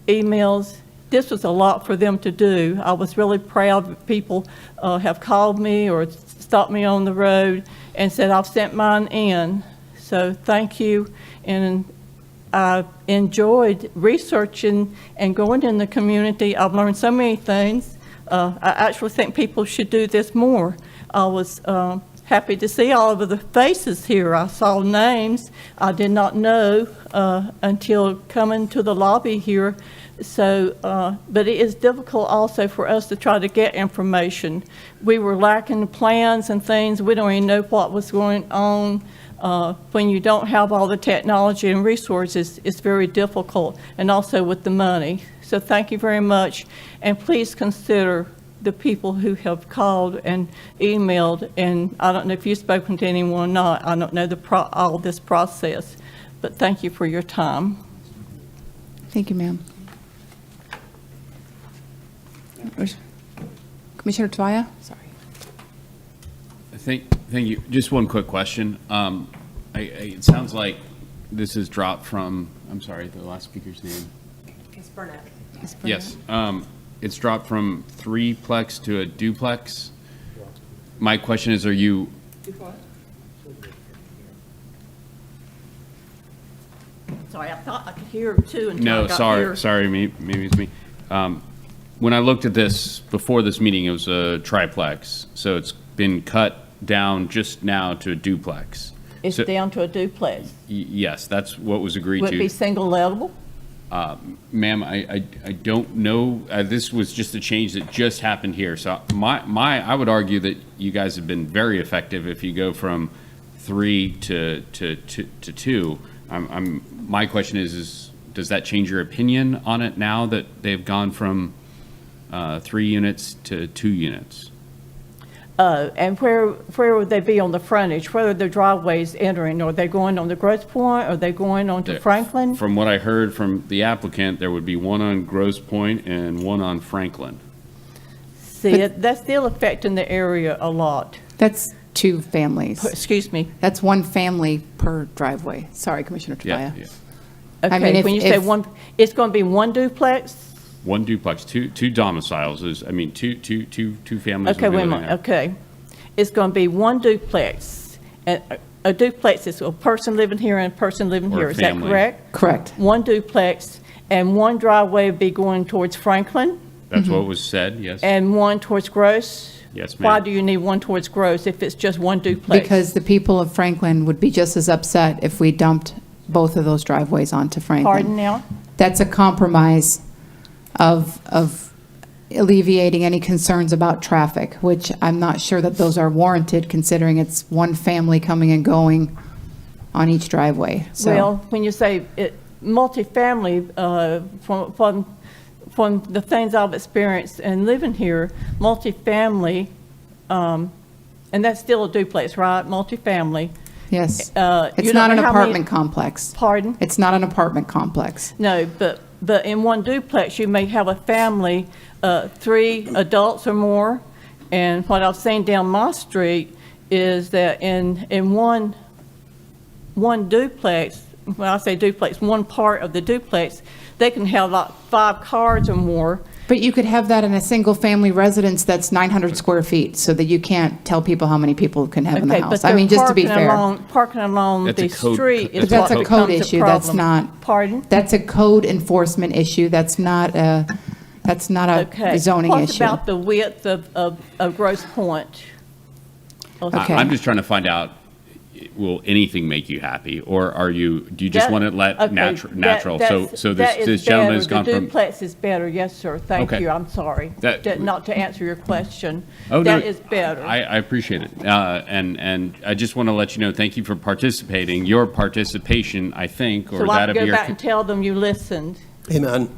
emails. This was a lot for them to do. I was really proud that people have called me or stopped me on the road and said, I've sent mine in. So thank you. And I enjoyed researching and going in the community. I've learned so many things. I actually think people should do this more. I was happy to see all of the faces here. I saw names I did not know until coming to the lobby here. So, but it is difficult also for us to try to get information. We were lacking plans and things. We don't even know what was going on. When you don't have all the technology and resources, it's very difficult, and also with the money. So thank you very much, and please consider the people who have called and emailed, and I don't know if you've spoken to anyone or not. I don't know all this process, but thank you for your time. Thank you, ma'am. Commissioner Toya? Sorry. Thank you. Just one quick question. It sounds like this is dropped from, I'm sorry, the last speaker's name. Ms. Burnett. Yes. It's dropped from threeplex to a duplex. My question is, are you, Sorry, I thought I could hear two until I no, got here. sorry, maybe it's me. When I looked at this before this meeting, it was a triplex. So it's been cut down just now to a duplex. It's So- down to a duplex. Yes, that's what was agreed Would it to. be single level? Ma'am, I don't know. This was just a change that just happened here. So I would argue that you guys have been very effective if you go from 3 to 2. My question is, does that change your opinion on it now that they've gone from 3 units to 2 units? And where would they be on the frontage? Where are the driveways entering? Are they going on the Grosse Point? Are they going on to Franklin? From what I heard from the applicant, there would be one on Grosse Point and one on Franklin. See, that's still affecting the area a lot. That's 2 families. Excuse me. That's 1 family per driveway. Sorry, Commissioner Toya. Yeah. Okay, I mean, when you say one, it's going to be one duplex? One duplex, two domiciles is, two families. Okay, would be wait a living minute, there. okay. It's going to be one duplex. And a duplex is a person living here and a person living Or a here, is that family. correct? Correct. One duplex, and one driveway would be going towards Franklin, That's what was said, yes. and one towards Grosse? Yes, Why ma'am. do you need one towards Grosse if it's just one duplex? Because the people of Franklin would be just as upset if we dumped both of those driveways onto Franklin. Pardon now? That's a compromise of alleviating any concerns about traffic, which I'm not sure that those are warranted considering it's one family coming and going on each driveway. So Well, when you say multifamily, from the things I've experienced and living here, multifamily, and that's still a duplex, right? Multifamily. yes, You it's don't not an know how many- apartment complex. Pardon? It's not an apartment complex. No, but in one duplex, you may have a family, 3 adults or more. And what I've seen down my street is that in one duplex, when I say duplex, one part of the duplex, they can have like 5 cars or more. But you could have that in a single-family residence that's 900 square feet, so that you can't tell people how many people can have in the Okay, house. but I mean, they're just to be parking fair. Parking along That's a the code- street is But that's what a code becomes a issue, that's problem. not, Pardon? that's a code enforcement issue, that's not a Okay. zoning What issue. about the width of Grosse Point? Okay. I'm just trying to find out, will anything make you happy? Or do you just That- want it let okay, natural? So this gentleman has gone The from. duplex is better, yes, sir, thank Okay. you, I'm sorry. Not to answer your question. Oh, no, That is better. I appreciate it. And I just want to let you know, thank you for participating. Your participation, I think, or So that I of can go your. back and tell them you listened. Amen.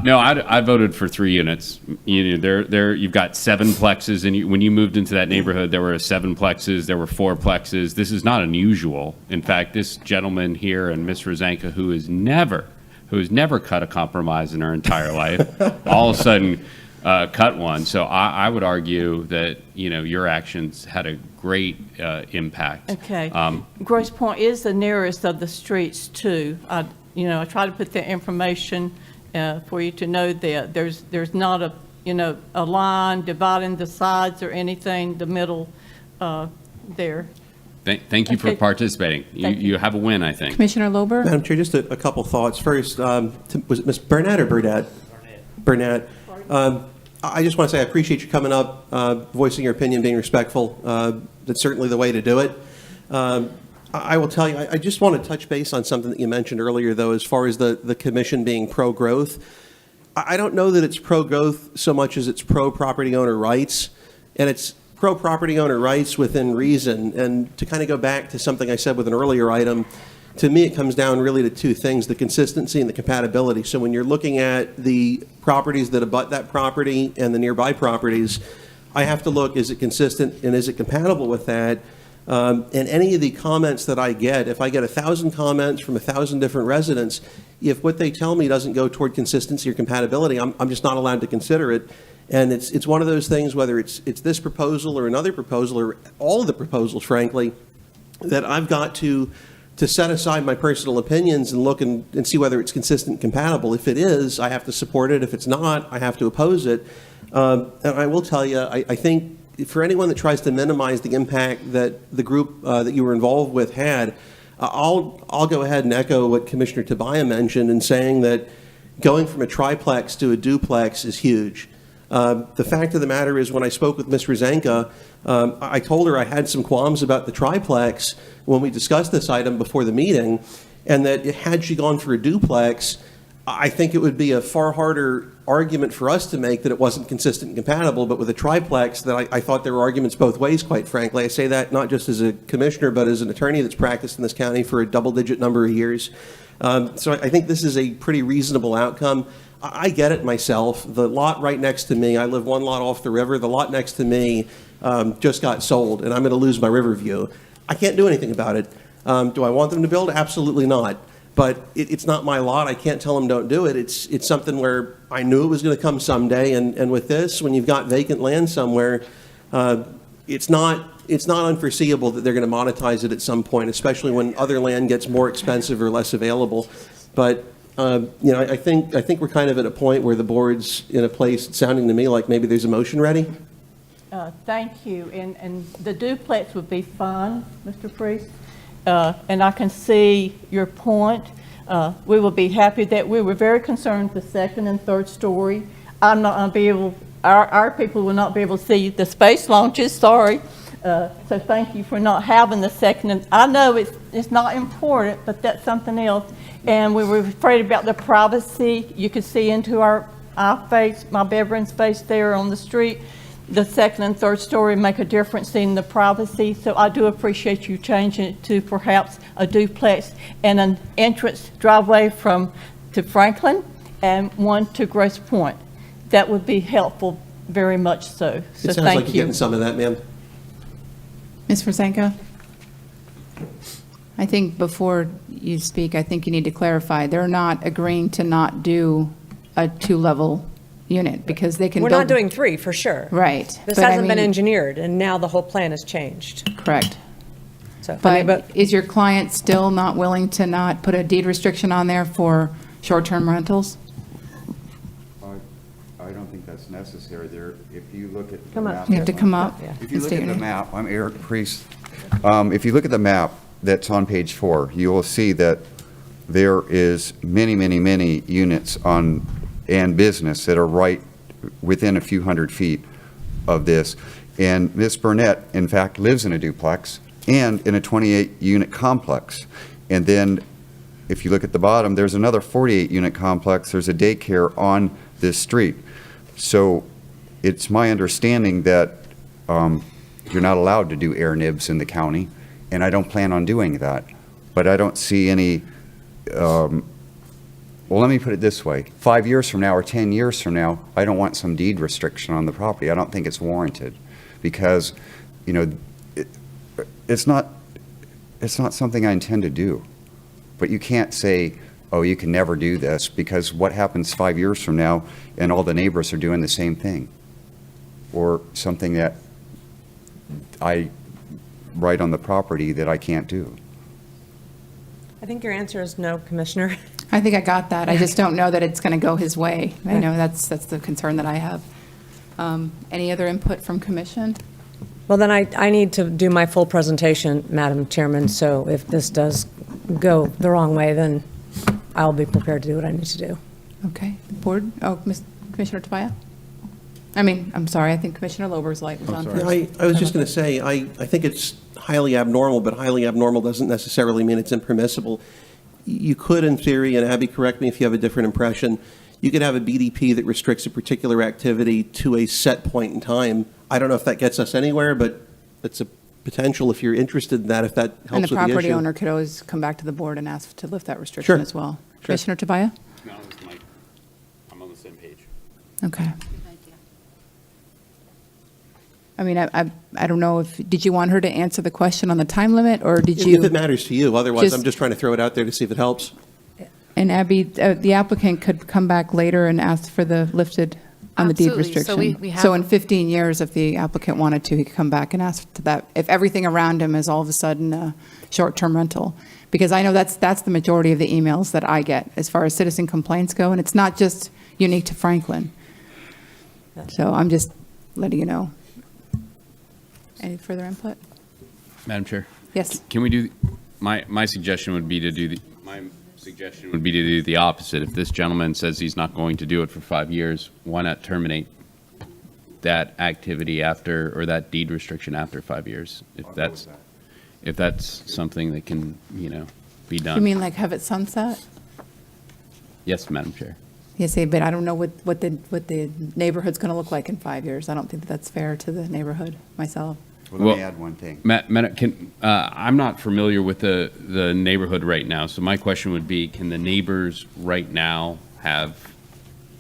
No, I voted for 3 units. You know, you've got 7 plexes, and when you moved into that neighborhood, there were 7 plexes, there were 4 plexes. This is not unusual. In fact, this gentleman here and Ms. Rosanka, who has never cut a compromise in her entire life, all of a sudden cut one. So I would argue that, you know, your actions had a great impact. Okay. Grosse Point is the nearest of the streets too. I try to put the information for you to know that there's not a line dividing the sides or anything, the middle there. Thank you for Okay. participating. You have a win, I think. Commissioner Lober? Madam Chair, just a couple thoughts. First, was it Ms. Burnett or Burnett? Burnett. I just want to say I appreciate you coming up, voicing your opinion, being respectful. That's certainly the way to do it. I will tell you, I just want to touch base on something that you mentioned earlier, though, as far as the commission being pro-growth. I don't know that it's pro-growth so much as it's pro-property owner rights, and it's pro-property owner rights within reason. And to kind of go back to something I said with an earlier item, to me, it comes down really to 2 things, the consistency and the compatibility. So when you're looking at the properties that abut that property and the nearby properties, I have to look, is it consistent and is it compatible with that? And any of the comments that I get, if I get 1,000 comments from 1,000 different residents, if what they tell me doesn't go toward consistency or compatibility, I'm just not allowed to consider it. And it's one of those things, whether it's this proposal or another proposal or all of the proposals, frankly, that I've got to set aside my personal opinions and look and see whether it's consistent and compatible. If it is, I have to support it. If it's not, I have to oppose it. And I will tell you, I think for anyone that tries to minimize the impact that the group that you were involved with had, I'll go ahead and echo what Commissioner Tabaya mentioned in saying that going from a triplex to a duplex is huge. The fact of the matter is, when I spoke with Ms. Rozenka, I told her I had some qualms about the triplex when we discussed this item before the meeting, and that had she gone for a duplex, I think it would be a far harder argument for us to make that it wasn't consistent and compatible. But with a triplex, that I thought there were arguments both ways, quite frankly. I say that not just as a commissioner, but as an attorney that's practiced in this county for a double-digit number of years. So I think this is a pretty reasonable outcome. I get it myself. The lot right next to me, I live one lot off the river, the lot next to me just got sold, and I'm going to lose my river view. I can't do anything about it. Do I want them to build? Absolutely not. But it's not my lot. I can't tell them don't do it. It's something where I knew it was going to come someday, and with this, when you've got vacant land somewhere, it's not unforeseeable that they're going to monetize it at some point, especially when other land gets more expensive or less available. But I think we're kind of at a point where the board's in a place, it's sounding to me like maybe there's a motion ready. Thank you. And the duplex would be fine, Mr. Priest. And I can see your point. We will be happy that we were very concerned with the second and third story. I'm not going to be able, our people will not be able to see the space launches, sorry. So thank you for not having the second. And I know it's not important, but that's something else. And we were afraid about the privacy. You could see into our face, my bedroom space there on the street. The second and third story make a difference in the privacy. So I do appreciate you changing it to perhaps a duplex and an entrance driveway to Franklin and one to Grosse Pointe. That would be helpful, very much so. So it sounds thank like you're you. getting some of that, ma'am. Ms. Rozenka? I think before you speak, I think you need to clarify, they're not agreeing to not do a two-level unit because they can We're build. not doing three, for sure. Right. This But I hasn't been mean- engineered, and now the whole plan has changed. Correct. So, But is your client still not willing to not put a deed restriction on there for short-term rentals? I don't think that's necessary there. If you look at the Come up. map. You have to come up. If you and look state at your the name. map, I'm Eric Priest. If you look at the map that's on page 4, you will see that there is many, many, many units and business that are right within a few hundred feet of this. And Ms. Burnett, in fact, lives in a duplex and in a 28-unit complex. And then if you look at the bottom, there's another 48-unit complex. There's a daycare on this street. So it's my understanding that you're not allowed to do air nibs in the county, and I don't plan on doing that. But I don't see any, well, let me put it this way. 5 years from now or 10 years from now, I don't want some deed restriction on the property. I don't think it's warranted because, it's not something I intend to do. But you can't say, oh, you can never do this, because what happens 5 years from now and all the neighbors are doing the same thing? Or something that I write on the property that I can't do. I think your answer is no, Commissioner. I think I got that. I just don't know that it's going to go his way. I know that's the concern that I have. Any other input from commission? Well, then I need to do my full presentation, Madam Chairman, so if this does go the wrong way, then I'll be prepared to do what I need to do. Okay. Board? Oh, Commissioner Tabaya? I'm sorry, I think Commissioner Lober's light was on first. I was just going to say, I think it's highly abnormal, but highly abnormal doesn't necessarily mean it's impermissible. You could, in theory, and Abby, correct me if you have a different impression, you could have a BDP that restricts a particular activity to a set point in time. I don't know if that gets us anywhere, but it's a potential if you're interested in that, if that helps with the And issue. the property owner could always come back to the board and ask to lift that restriction Sure. as well. Sure. Commissioner Tabaya? No, it's Mike. I'm on the same page. Okay. I mean, I don't know if, did you want her to answer the question on the time limit, or did If you? it matters to you, otherwise I'm just trying to throw it out there to see if it helps. And Abby, the applicant could come back later and ask for the lifted on the deed Absolutely. So restriction. we have- So in 15 years, if the applicant wanted to, he could come back and ask to that, if everything around him is all of a sudden a short-term rental. Because I know that's the majority of the emails that I get as far as citizen complaints go, and it's not just unique to Franklin. So I'm just letting you know. Any further input? Madam Chair? Yes. Can we do, my suggestion would be to do the opposite. If this gentleman says he's not going to do it for 5 years, why not terminate that activity after, or that deed restriction after 5 years? If that's something that can, be done. You mean like have it sunset? Yes, Madam Chair. Yes, but I don't know what the neighborhood's going to look like in 5 years. I don't think that's fair to the neighborhood myself. Well, let me add one thing. I'm not familiar with the neighborhood right now, so my question would be, can the neighbors right now have,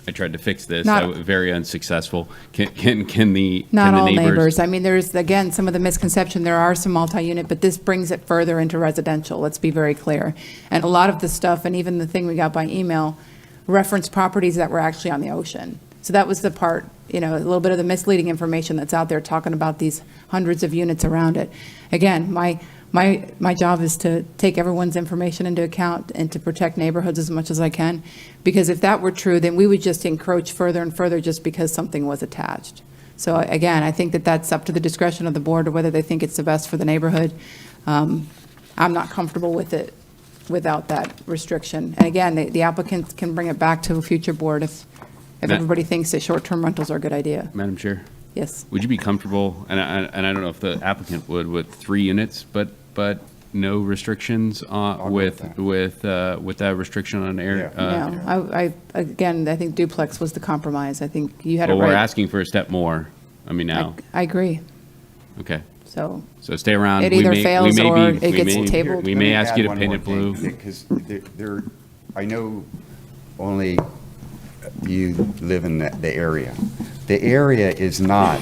I tried to fix this, I was very unsuccessful. Not all neighbors. I mean, there's, again, some of the misconception, there are some multi-unit, but this brings it further into residential, let's be very clear. And a lot of the stuff, and even the thing we got by email, reference properties that were actually on the ocean. So that was the part, a little bit of the misleading information that's out there talking about these hundreds of units around it. Again, my job is to take everyone's information into account and to protect neighborhoods as much as I can. Because if that were true, then we would just encroach further and further just because something was attached. So again, I think that that's up to the discretion of the board or whether they think it's the best for the neighborhood. I'm not comfortable with it without that restriction. And again, the applicant can bring it back to a future board if everybody thinks that short-term rentals are a good idea. Madam Chair? Yes. Would you be comfortable, and I don't know if the applicant would, with 3 units, but no restrictions with that restriction on air? No, I think duplex was the compromise. I think you had it Well, right. we're asking for a step more, now. I agree. Okay. So stay around. it either fails or it gets tabled. We may ask you to paint it blue. Because I know only you live in the area. The area is not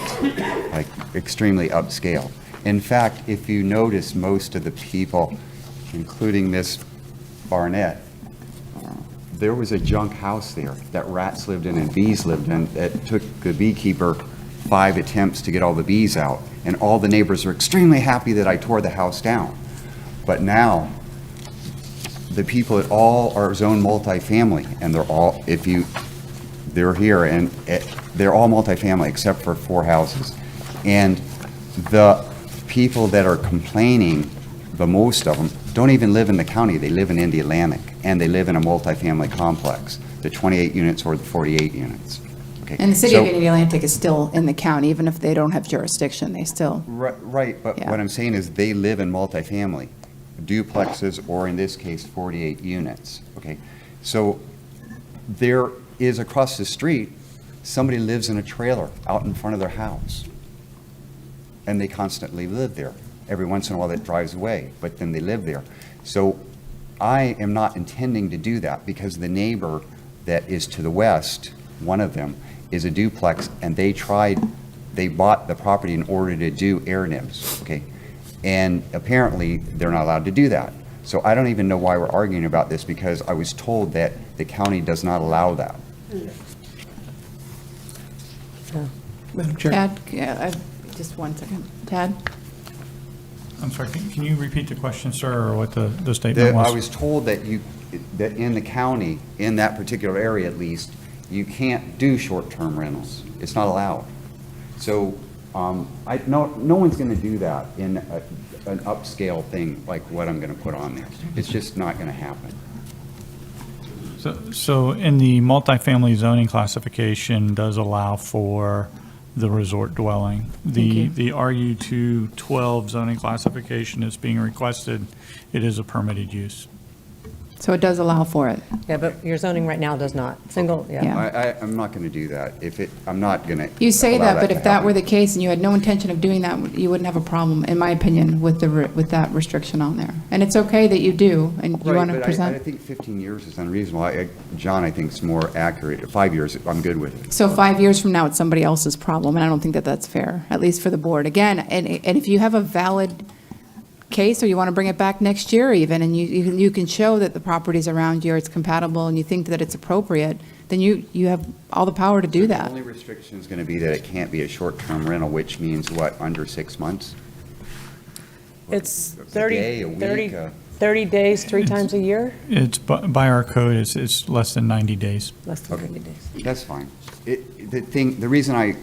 like extremely upscale. In fact, if you notice, most of the people, including Miss Barnett, there was a junk house there that rats lived in and bees lived in. It took the beekeeper 5 attempts to get all the bees out. And all the neighbors are extremely happy that I tore the house down. But now, the people at all are zoned multifamily, and they're here, and they're all multifamily except for 4 houses. And the people that are complaining, the most of them, don't even live in the county. They live in Indy Atlantic, and they live in a multifamily complex, the 28 units or the 48 units. Okay. And the city of Indy Atlantic is still in the county, even if they don't have jurisdiction, they still. Right, but what I'm saying is they live in multifamily, duplexes, or in this case, 48 units, okay? So there is across the street, somebody lives in a trailer out in front of their house, and they constantly live there. Every once in a while it drives away, but then they live there. So I am not intending to do that because the neighbor that is to the west, one of them, is a duplex, and they bought the property in order to do air nibs, okay? And apparently, they're not allowed to do that. So I don't even know why we're arguing about this, because I was told that the county does not allow that. Madam Chair. Tad, just one second. Tad? I'm sorry, can you repeat the question, sir, or what the statement was? I was told that that in the county, in that particular area at least, you can't do short-term rentals. It's not allowed. So no one's going to do that in an upscale thing like what I'm going to put on there. It's just not going to happen. So in the multifamily zoning classification does allow for the resort dwelling. The RU212 zoning classification is being requested. It is a permitted use. So it does allow for it. Yeah, but your zoning right now does not. Single, yeah. I'm not going to do that. I'm not going to. You say that, but if that were the case and you had no intention of doing that, you wouldn't have a problem, in my opinion, with that restriction on there. And it's okay that you do, and you want to I present. think 15 years is unreasonable. John, I think, is more accurate. 5 years, I'm good with it. So 5 years from now, it's somebody else's problem, and I don't think that that's fair, at least for the board. Again, and if you have a valid case, or you want to bring it back next year even, and you can show that the properties around you, it's compatible, and you think that it's appropriate, then you have all the power to do The that. only restriction is going to be that it can't be a short-term rental, which means what, under 6 months? It's A day, a week, 30 days, 3 times a year? It's, by our code, it's less than 90 days. Less than 30 days. That's fine. The reason I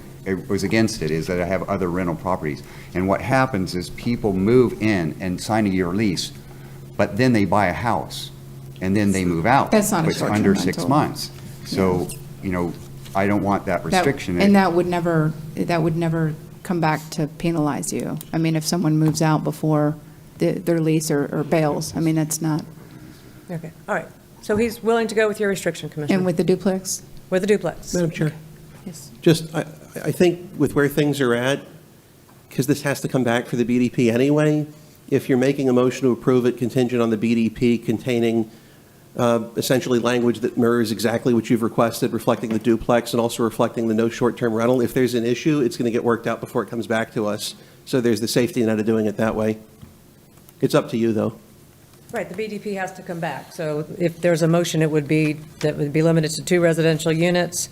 was against it is that I have other rental properties. And what happens is people move in and sign a year lease, but then they buy a house, and then they move out. That's not a which is short-term under rental. 6 months. So, I don't want that restriction. And that would never come back to penalize you. I mean, if someone moves out before their lease or bails, I mean, that's not. Okay, all right. So he's willing to go with your restriction, Commissioner? And with the duplex? With the duplex? Madam Chair, Yes. just, I think with where things are at, because this has to come back for the BDP anyway, if you're making a motion to approve it contingent on the BDP containing essentially language that mirrors exactly what you've requested, reflecting the duplex and also reflecting the no short-term rental, if there's an issue, it's going to get worked out before it comes back to us. So there's the safety net of doing it that way. It's up to you, though. Right, the BDP has to come back. So if there's a motion, it would be, that would be limited to 2 residential units.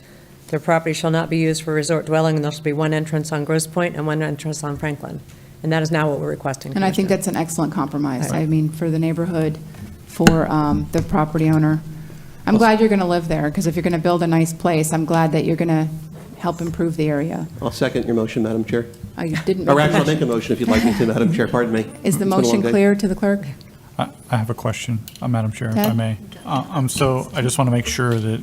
Their property shall not be used for resort dwelling, and there shall be 1 entrance on Grosse Pointe and 1 entrance on Franklin. And that is now what we're requesting, And I think Commissioner. that's an excellent compromise. Right. I mean, for the neighborhood, for the property owner. I'm glad you're going to live there, because if you're going to build a nice place, I'm glad that you're going to help improve the area. I'll second your motion, Madam Chair. I didn't. Or actually, I'll make a motion if you'd like me to, Madam Chair, pardon me. Is the It's been a long motion day. clear to the clerk? I have a question, Madam Chair, if I Ted? may. So I just want to make sure that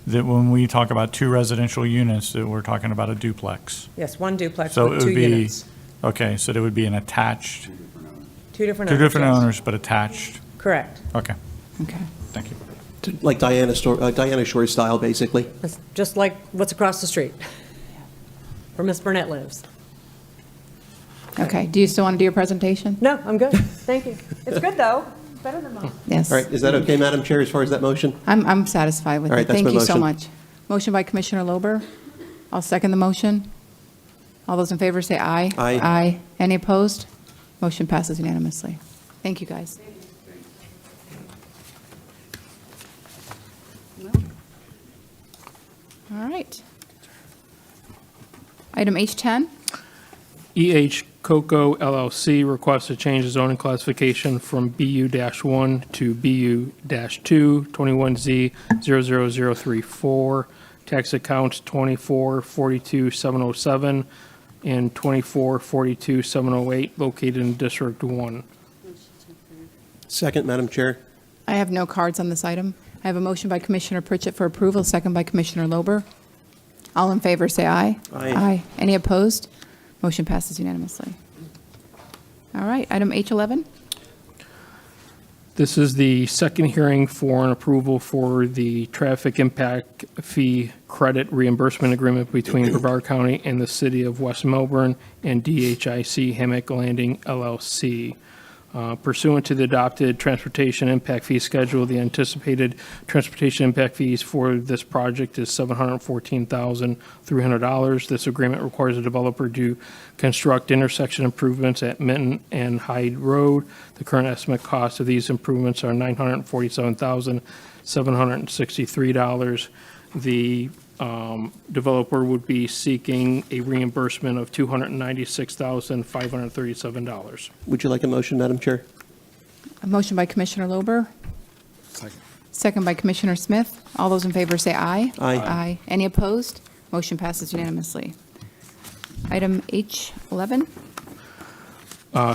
when we talk about 2 residential units, that we're talking about a duplex. Yes, 1 duplex So with it 2 would be, units. okay, so there would be an attached, 2 different two owners. different yes. owners, but attached. Correct. Okay, Okay. thank you. Like Diana Shore style, basically. It's just like what's across the street, where Miss Burnett lives. Okay. Do you still want to do your presentation? No, I'm good. Thank you. It's good, though. Better than mine. Yes. All right, is that okay, Madam Chair, as far as that motion? I'm satisfied with All it. right, that's Thank my you so motion. much. Motion by Commissioner Lober. I'll second the motion. All those in favor say aye. Aye. Aye. Any opposed? Motion passes unanimously. Thank you, guys. All right. Item H10. EH Coco LLC requests to change the zoning classification from BU-1 to BU-2, 21Z00034, tax accounts 2442-707 and 2442-708, located in District 1. Second, Madam Chair. I have no cards on this item. I have a motion by Commissioner Pritchett for approval, second by Commissioner Lober. All in favor, say aye. Aye. Any opposed? Motion passes unanimously. All right, item H11. This is the second hearing for an approval for the traffic impact fee credit reimbursement agreement between Brevard County and the City of West Melbourne and DHIC Hammock Landing LLC. Pursuant to the adopted transportation impact fee schedule, the anticipated transportation impact fees for this project is $714,300. This agreement requires the developer to construct intersection improvements at Minton and Hyde Road. The current estimate cost of these improvements are $947,763. The developer would be seeking a reimbursement of $296,537. Would you like a motion, Madam Chair? A motion by Commissioner Lober. Second by Commissioner Smith. All those in favor say aye. Aye. Aye. Any opposed? Motion passes unanimously. Item H11.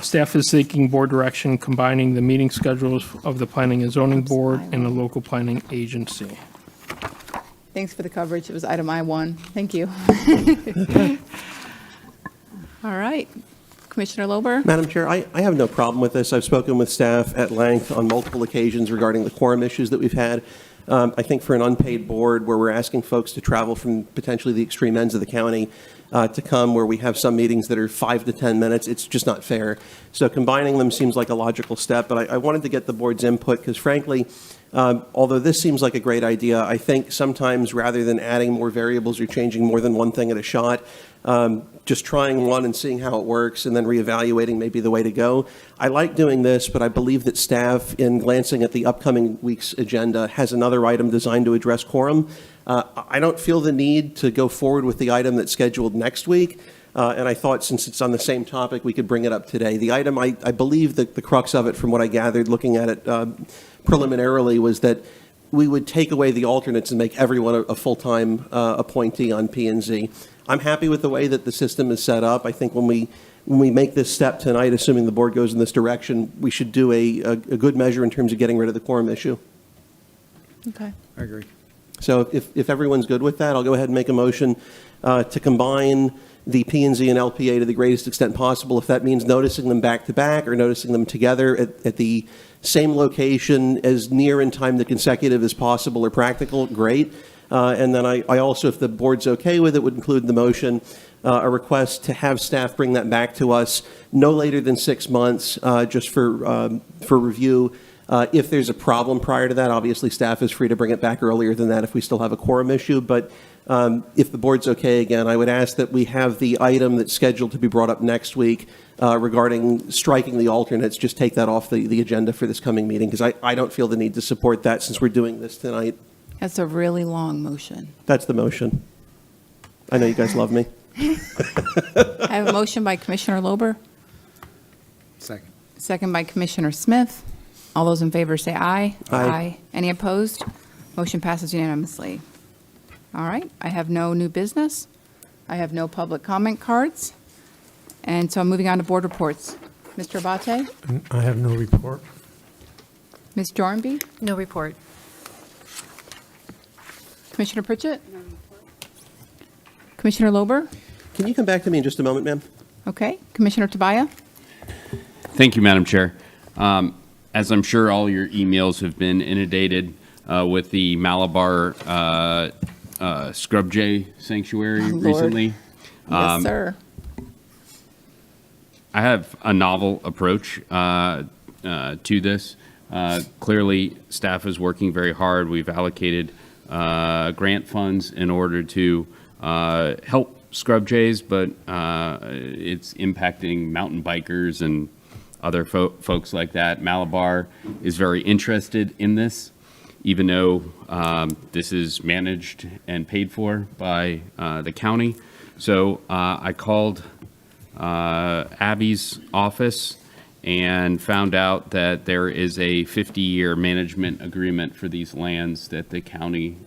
Staff is seeking board direction combining the meeting schedules of the Planning and Zoning Board and the local planning agency. Thanks for the coverage. It was item I1. Thank you. All right. Commissioner Lober? Madam Chair, I have no problem with this. I've spoken with staff at length on multiple occasions regarding the quorum issues that we've had. I think for an unpaid board where we're asking folks to travel from potentially the extreme ends of the county to come where we have some meetings that are 5 to 10 minutes, it's just not fair. So combining them seems like a logical step, but I wanted to get the board's input because frankly, although this seems like a great idea, I think sometimes rather than adding more variables or changing more than one thing at a shot, just trying one and seeing how it works and then reevaluating may be the way to go. I like doing this, but I believe that staff, in glancing at the upcoming week's agenda, has another item designed to address quorum. I don't feel the need to go forward with the item that's scheduled next week. And I thought since it's on the same topic, we could bring it up today. The item, I believe that the crux of it, from what I gathered looking at it preliminarily, was that we would take away the alternates and make everyone a full-time appointee on P&Z. I'm happy with the way that the system is set up. I think when we make this step tonight, assuming the board goes in this direction, we should do a good measure in terms of getting rid of the quorum issue. Okay. I agree. So if everyone's good with that, I'll go ahead and make a motion to combine the P&Z and LPA to the greatest extent possible. If that means noticing them back to back or noticing them together at the same location as near in time to consecutive as possible or practical, great. And then I also, if the board's okay with it, would include in the motion a request to have staff bring that back to us no later than 6 months, just for review. If there's a problem prior to that, obviously staff is free to bring it back earlier than that if we still have a quorum issue. But if the board's okay, again, I would ask that we have the item that's scheduled to be brought up next week regarding striking the alternates, just take that off the agenda for this coming meeting, because I don't feel the need to support that since we're doing this tonight. That's a really long motion. That's the motion. I know you guys love me. I have a motion by Commissioner Lober, Second. second by Commissioner Smith. All those in favor say aye. Aye. Any opposed? Motion passes unanimously. All right, I have no new business. I have no public comment cards. And so I'm moving on to board reports. Mr. Abate? I have no report. Ms. Jornby? No report. Commissioner Pritchett? Commissioner Lober? Can you come back to me in just a moment, ma'am? Okay. Commissioner Tobias? Thank you, Madam Chair. As I'm sure all your emails have been inundated with the Malabar Scrub Jay Sanctuary Oh, Lord. recently. Yes, sir. I have a novel approach to this. Clearly, staff is working very hard. We've allocated grant funds in order to help scrub jays, but it's impacting mountain bikers and other folks like that. Malabar is very interested in this, even though this is managed and paid for by the county. So I called Abby's office and found out that there is a 50-year management agreement for these lands that the county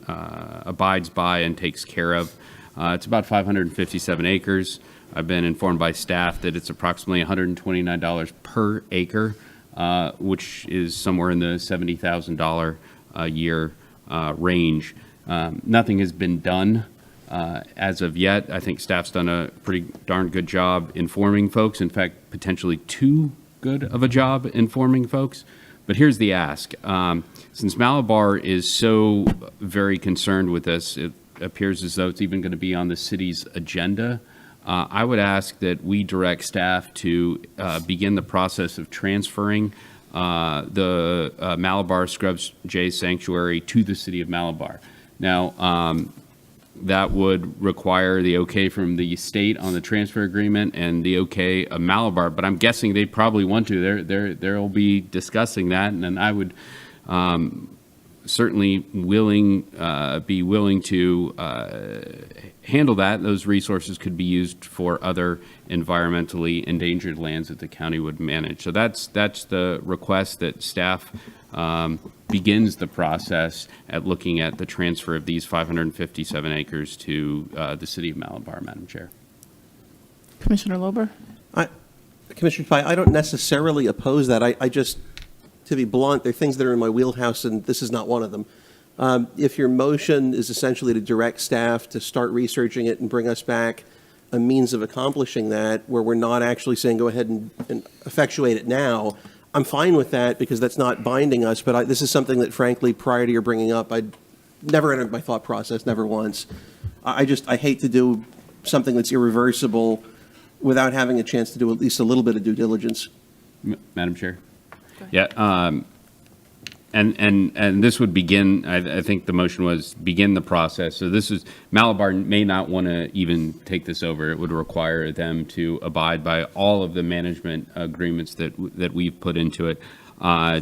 abides by and takes care of. It's about 557 acres. I've been informed by staff that it's approximately $129 per acre, which is somewhere in the $70,000 a year range. Nothing has been done as of yet. I think staff's done a pretty darn good job informing folks. In fact, potentially too good of a job informing folks. But here's the ask. Since Malabar is so very concerned with this, it appears as though it's even going to be on the city's agenda. I would ask that we direct staff to begin the process of transferring the Malabar Scrub Jay Sanctuary to the city of Malabar. Now, that would require the okay from the state on the transfer agreement and the okay of Malabar, but I'm guessing they probably want to. They'll be discussing that, and then I would certainly be willing to handle that. Those resources could be used for other environmentally endangered lands that the county would manage. So that's the request, that staff begins the process at looking at the transfer of these 557 acres to the city of Malabar, Madam Chair. Commissioner Lober? Commissioner Pai, I don't necessarily oppose that. I just, to be blunt, there are things that are in my wheelhouse, and this is not one of them. If your motion is essentially to direct staff to start researching it and bring us back a means of accomplishing that where we're not actually saying go ahead and effectuate it now, I'm fine with that because that's not binding us. But this is something that, frankly, prior to your bringing up, I'd never entered my thought process, never once. I hate to do something that's irreversible without having a chance to do at least a little bit of due diligence. Madam Chair? Yeah, and this would begin, I think the motion was begin the process. So this is, Malabar may not want to even take this over. It would require them to abide by all of the management agreements that we've put into it,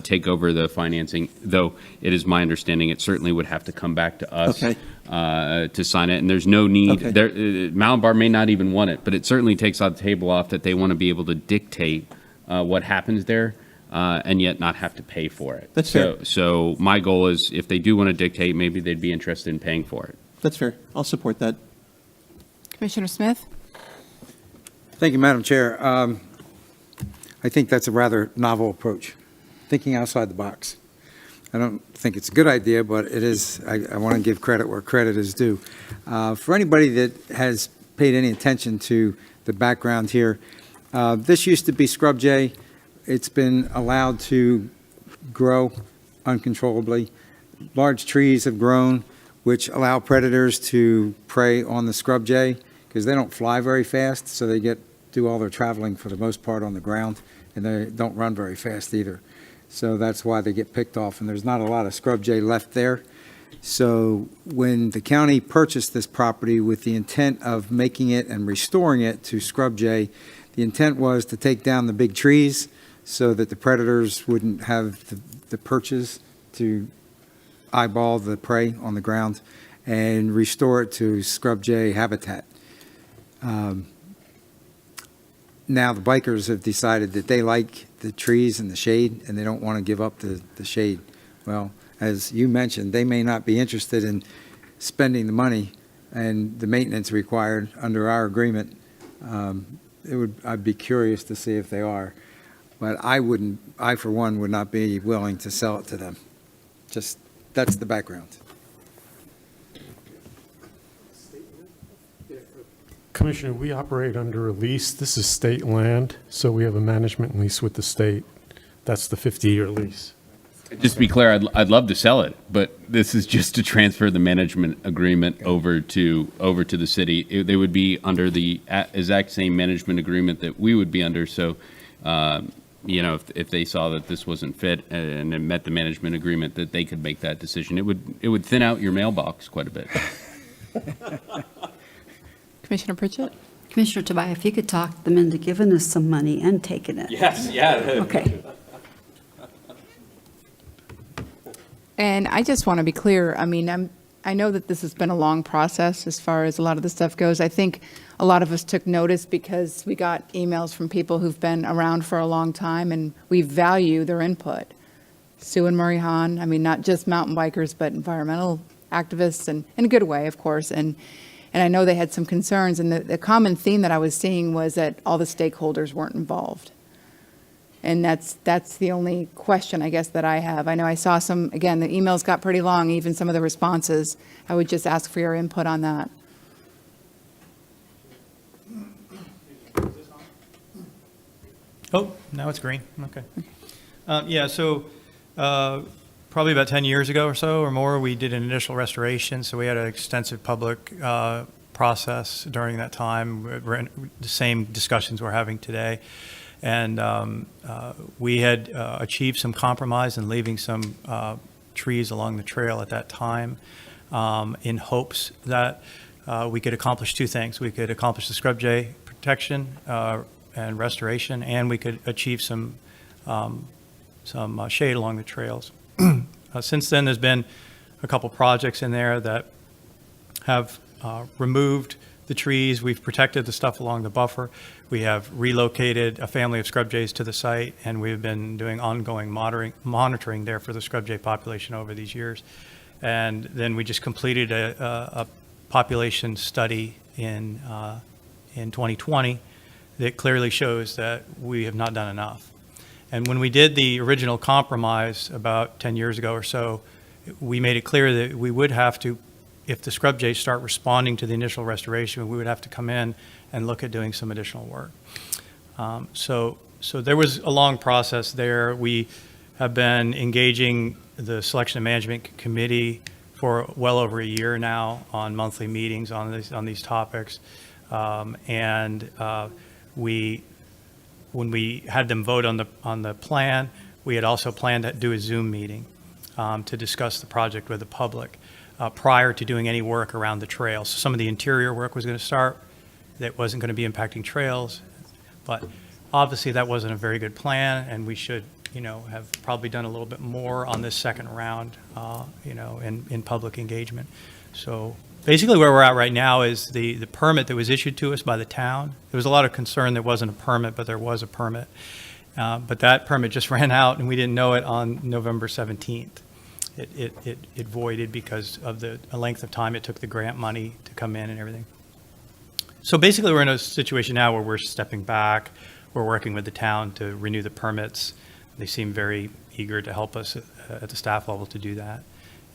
take over the financing, though it is my understanding it certainly would have to come back to us to sign it. And there's no need, Malabar may not even want it, but it certainly takes on the table off that they want to be able to dictate what happens there. And yet not have to pay for it. That's fair. So my goal is, if they do want to dictate, maybe they'd be interested in paying for it. That's fair. I'll support that. Commissioner Smith? Thank you, Madam Chair. I think that's a rather novel approach, thinking outside the box. I don't think it's a good idea, but it is. I want to give credit where credit is due. For anybody that has paid any attention to the background here, this used to be scrub jay. It's been allowed to grow uncontrollably. Large trees have grown, which allow predators to prey on the scrub jay because they don't fly very fast, so they do all their traveling for the most part on the ground, and they don't run very fast either. So that's why they get picked off, and there's not a lot of scrub jay left there. So when the county purchased this property with the intent of making it and restoring it to scrub jay, the intent was to take down the big trees so that the predators wouldn't have the perches to eyeball the prey on the ground and restore it to scrub jay habitat. Now the bikers have decided that they like the trees and the shade and they don't want to give up the shade. Well, as you mentioned, they may not be interested in spending the money and the maintenance required under our agreement. I'd be curious to see if they are. But I for one would not be willing to sell it to them. Just, that's the background. Commissioner, we operate under a lease. This is state land, so we have a management lease with the state. That's the 50-year lease. Just to be clear, I'd love to sell it, but this is just to transfer the management agreement over to the city. They would be under the exact same management agreement that we would be under. So, if they saw that this wasn't fit and it met the management agreement, that they could make that decision. It would thin out your mailbox quite a bit. Commissioner Pritchett? Commissioner Tobias, if you could talk them into giving us some money and taking it. Yes, yeah. Okay. And I just want to be clear. I mean, I know that this has been a long process as far as a lot of the stuff goes. I think a lot of us took notice because we got emails from people who've been around for a long time, and we value their input. Sue and Murray Hahn, I mean, not just mountain bikers, but environmental activists, and in a good way, of course. And I know they had some concerns, and the common theme that I was seeing was that all the stakeholders weren't involved. And that's the only question, I guess, that I have. I know I saw some, again, the emails got pretty long, even some of the responses. I would just ask for your input on that. Oh, now it's green. Okay. Yeah, so probably about 10 years ago or so or more, we did an initial restoration. So we had an extensive public process during that time. The same discussions we're having today. And we had achieved some compromise in leaving some trees along the trail at that time in hopes that we could accomplish two things. We could accomplish the scrub jay protection and restoration, and we could achieve some shade along the trails. Since then, there's been a couple projects in there that have removed the trees. We've protected the stuff along the buffer. We have relocated a family of scrub jays to the site, and we've been doing ongoing monitoring there for the scrub jay population over these years. And then we just completed a population study in 2020 that clearly shows that we have not done enough. And when we did the original compromise about 10 years ago or so, we made it clear that we would have to if the scrub jays start responding to the initial restoration, we would have to come in and look at doing some additional work. So there was a long process there. We have been engaging the Selection and Management Committee for well over a year now on monthly meetings on these topics. When we had them vote on the plan, we had also planned to do a Zoom meeting to discuss the project with the public prior to doing any work around the trails. So some of the interior work was going to start that wasn't going to be impacting trails, but obviously that wasn't a very good plan, and we should, have probably done a little bit more on this second round, in public engagement. So basically where we're at right now is the permit that was issued to us by the town. There was a lot of concern there wasn't a permit, but there was a permit. But that permit just ran out, and we didn't know it on November 17th. It voided because of the length of time it took the grant money to come in and everything. So basically, we're in a situation now where we're stepping back. We're working with the town to renew the permits. They seem very eager to help us at the staff level to do that.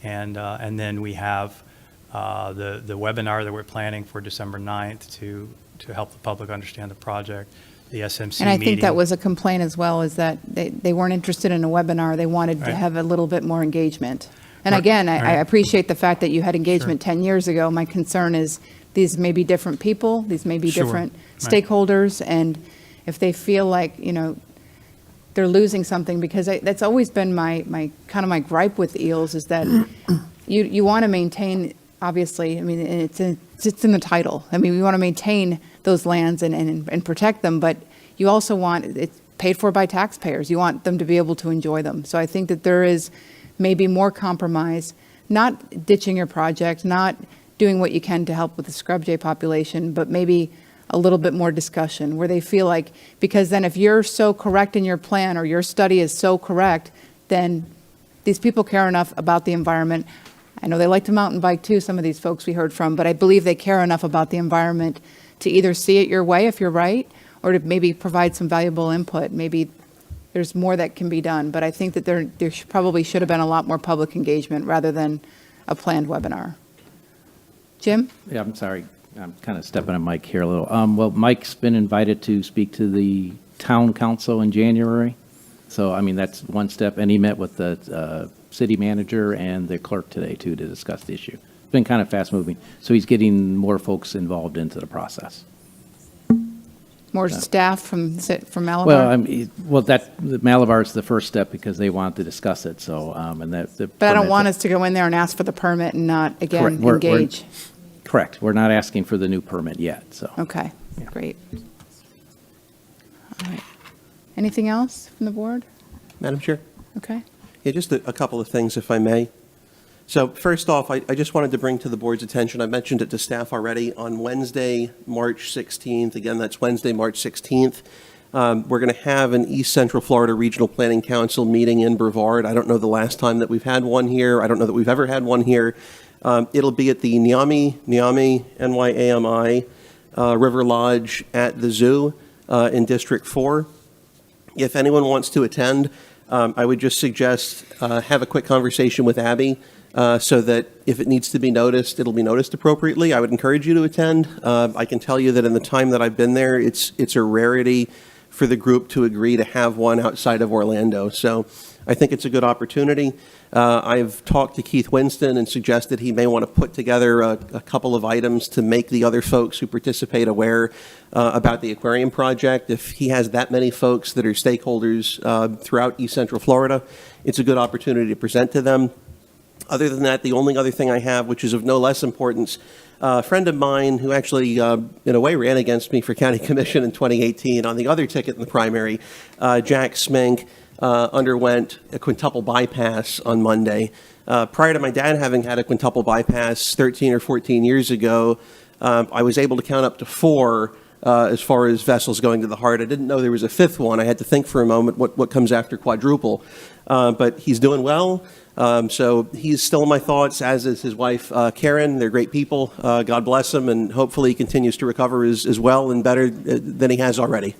And then we have the webinar that we're planning for December 9th to help the public understand the project. The SMC And I meeting. think that was a complaint as well, is that they weren't interested in a webinar. They wanted to Right. have a little bit more engagement. And Right. again, I Right. appreciate the fact that you had engagement 10 years ago. My concern is these may be different people, these may be Sure. different Right. stakeholders, and if they feel like, they're losing something, because that's always been my kind of my gripe with eels, is that you want to maintain, obviously, I mean, it's in the title. I mean, we want to maintain those lands and protect them, but you also want it paid for by taxpayers. You want them to be able to enjoy them. So I think that there is maybe more compromise, not ditching your project, not doing what you can to help with the scrub jay population, but maybe a little bit more discussion where they feel like, because then if you're so correct in your plan or your study is so correct, then these people care enough about the environment. I know they like to mountain bike too, some of these folks we heard from, but I believe they care enough about the environment to either see it your way if you're right, or to maybe provide some valuable input. Maybe there's more that can be done, but I think that there probably should have been a lot more public engagement rather than a planned webinar. Jim? Yeah, I'm sorry. I'm kind of stepping on Mike here a little. Well, Mike's been invited to speak to the town council in January. So, I mean, that's one step. And he met with the city manager and the clerk today, too, to discuss the issue. It's been kind of fast moving. So he's getting more folks involved into the process. More staff from Malabar? Well, the Malabar is the first step because they want to discuss it. So, But I don't want us to go in there and ask for the permit and not, again, Correct. We're- engage. Correct. We're not asking for the new permit yet, so. Okay, great. All right. Anything else from the board? Madam Chair? Okay. Yeah, just a couple of things, if I may. So first off, I just wanted to bring to the board's attention, I mentioned it to staff already, on Wednesday, March 16th, again, that's Wednesday, March 16th, we're going to have an East Central Florida Regional Planning Council meeting in Brevard. I don't know the last time that we've had one here. I don't know that we've ever had one here. It'll be at the Nyami, NYAMI, River Lodge at the Zoo in District 4. If anyone wants to attend, I would just suggest have a quick conversation with Abby so that if it needs to be noticed, it'll be noticed appropriately. I would encourage you to attend. I can tell you that in the time that I've been there, it's a rarity for the group to agree to have one outside of Orlando. So I think it's a good opportunity. I've talked to Keith Winston and suggested he may want to put together a couple of items to make the other folks who participate aware about the aquarium project. If he has that many folks that are stakeholders throughout East Central Florida, it's a good opportunity to present to them. Other than that, the only other thing I have, which is of no less importance, a friend of mine who actually, in a way, ran against me for county commission in 2018 on the other ticket in the primary, Jack Smink, underwent a quintuple bypass on Monday. Prior to my dad having had a quintuple bypass 13 or 14 years ago, I was able to count up to 4 as far as vessels going to the heart. I didn't know there was a 5th one. I had to think for a moment what comes after quadruple. But he's doing well. So he's still in my thoughts, as is his wife, Karen. They're great people. God bless him, and hopefully he continues to recover as well and better than he has already.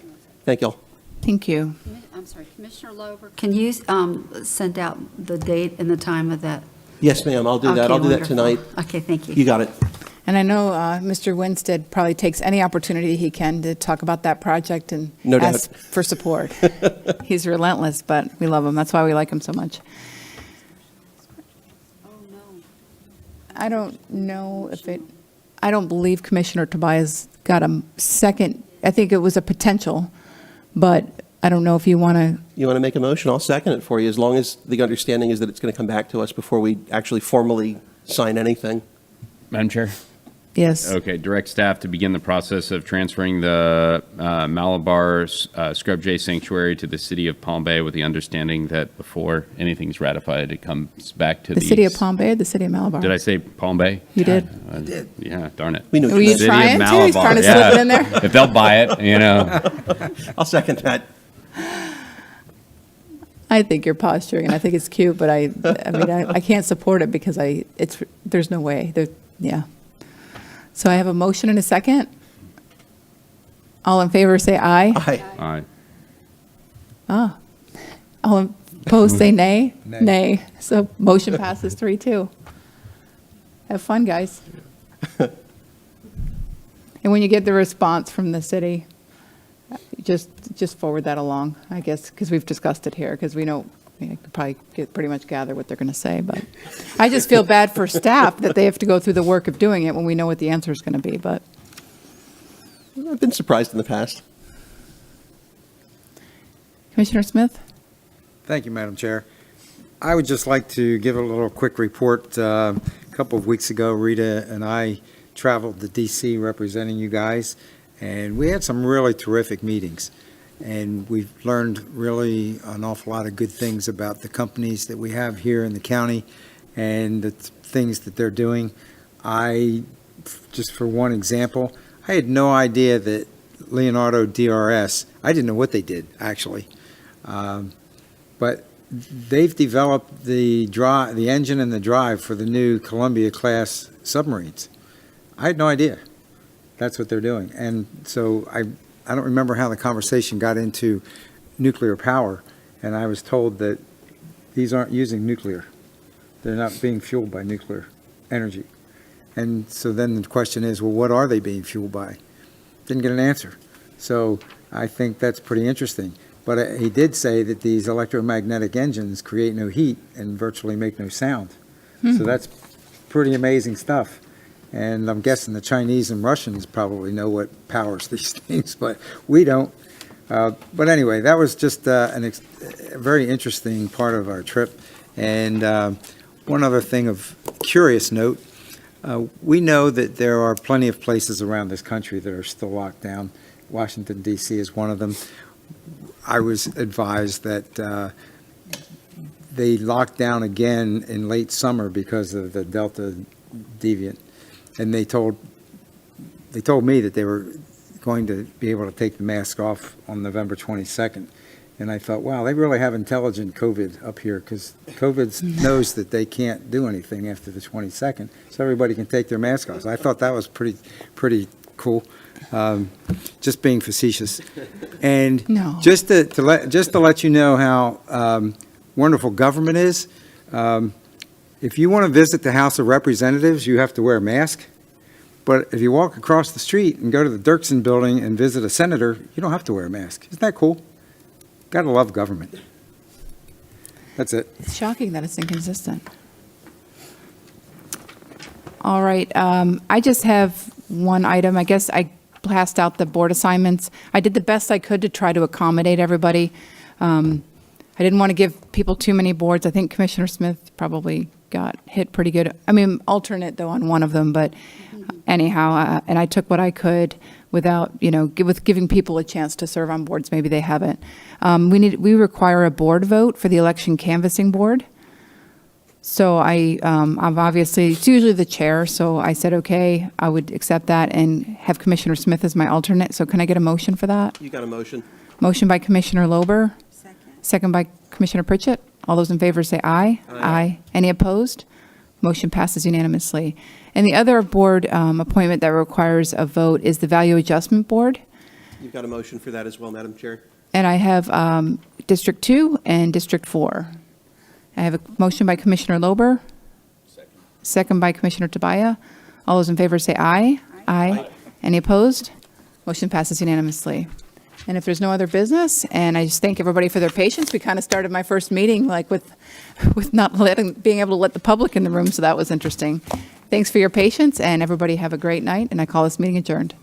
Thank you all. Thank you. I'm sorry, Commissioner Lover, can you send out the date and the time of that Yes, ma'am, I'll do that. Okay, I'll do that wonderful. tonight. Okay, thank you. You got it. And I know Mr. Winstead probably takes any opportunity he can to talk about that project and No doubt. ask for support. He's relentless, but we love him. That's why we like him so much. I don't know if I don't believe Commissioner Tobias got a second. I think it was a potential, but I don't know if you want to. You want to make a motion? I'll second it for you, as long as the understanding is that it's going to come back to us before we actually formally sign anything. Madam Chair? Yes. Okay, direct staff to begin the process of transferring the Malabar Scrub Jay Sanctuary to the city of Palm Bay with the understanding that before anything's ratified, it comes back to The city of Palm Bay or the city of Malabar? Did I say Palm Bay? You did. Yeah, darn it. We know Were you City trying of to? He's trying to slip it in there? If they'll buy it, you know. I'll second that. I think you're posturing, and I think it's cute, but I mean, I can't support it because there's no way. Yeah. So I have a motion and a second. All in favor, say aye. Aye. Aye. All opposed, say nay. Nay. Nay. So motion passes 3-2. Have fun, guys. And when you get the response from the city, just forward that along, I guess, because we've discussed it here, because we know, I could probably pretty much gather what they're going to say, but I just feel bad for staff that they have to go through the work of doing it when we know what the answer is going to be, but. I've been surprised in the past. Commissioner Smith? Thank you, Madam Chair. I would just like to give a little quick report. A couple of weeks ago, Rita and I traveled to D.C. representing you guys, and we had some really terrific meetings. And we've learned really an awful lot of good things about the companies that we have here in the county and the things that they're doing. Just for one example, I had no idea that Leonardo DRS, I didn't know what they did, actually. But they've developed the engine and the drive for the new Columbia-class submarines. I had no idea that's what they're doing. And so I don't remember how the conversation got into nuclear power, and I was told that these aren't using nuclear. They're not being fueled by nuclear energy. And so then the question is, well, what are they being fueled by? Didn't get an answer. So I think that's pretty interesting. But he did say that these electromagnetic engines create no heat and virtually make no sound. So that's pretty amazing stuff. And I'm guessing the Chinese and Russians probably know what powers these things, but we don't. But anyway, that was just a very interesting part of our trip. And one other thing of curious note, we know that there are plenty of places around this country that are still locked down. Washington, D.C. is one of them. I was advised that they locked down again in late summer because of the Delta deviant. And they told me that they were going to be able to take the mask off on November 22nd. And I thought, wow, they really have intelligent COVID up here, because COVID knows that they can't do anything after the 22nd, so everybody can take their mask off. So I thought that was pretty cool. Just being facetious. And No. just to let you know how wonderful government is, if you want to visit the House of Representatives, you have to wear a mask. But if you walk across the street and go to the Dirksen building and visit a senator, you don't have to wear a mask. Isn't that cool? Gotta love government. That's it. It's shocking that it's inconsistent. All right, I just have one item. I guess I passed out the board assignments. I did the best I could to try to accommodate everybody. I didn't want to give people too many boards. I think Commissioner Smith probably got hit pretty good. I mean, alternate though on one of them, but anyhow, and I took what I could without, with giving people a chance to serve on boards. Maybe they haven't. We require a board vote for the election canvassing board. So I've obviously, it's usually the chair, so I said, okay, I would accept that and have Commissioner Smith as my alternate. So can I get a motion for that? You got a motion? Motion by Commissioner Lober. Second by Commissioner Pritchett. All those in favor say aye. Aye. Any opposed? Motion passes unanimously. And the other board appointment that requires a vote is the Value Adjustment Board. You've got a motion for that as well, Madam Chair? And I have District 2 and District 4. I have a motion by Commissioner Lober. second by Commissioner Tobias. All those in favor say aye. Aye. Any opposed? Motion passes unanimously. And if there's no other business, and I just thank everybody for their patience, we kind of started my first meeting like with not being able to let the public in the room, so that was interesting. Thanks for your patience, and everybody have a great night, and I call this meeting adjourned.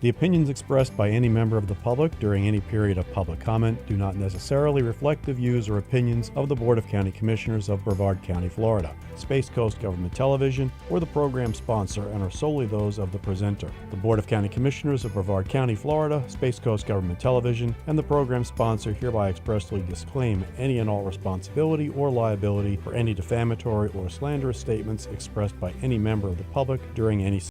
The opinions expressed by any member of the public during any period of public comment do not necessarily reflect the views or opinions of the Board of County Commissioners of Brevard County, Florida, Space Coast Government Television, or the program sponsor, and are solely those of the presenter. The Board of County Commissioners of Brevard County, Florida, Space Coast Government Television, and the program sponsor hereby expressly disclaim any and all responsibility or liability for any defamatory or slanderous statements expressed by any member of the public during any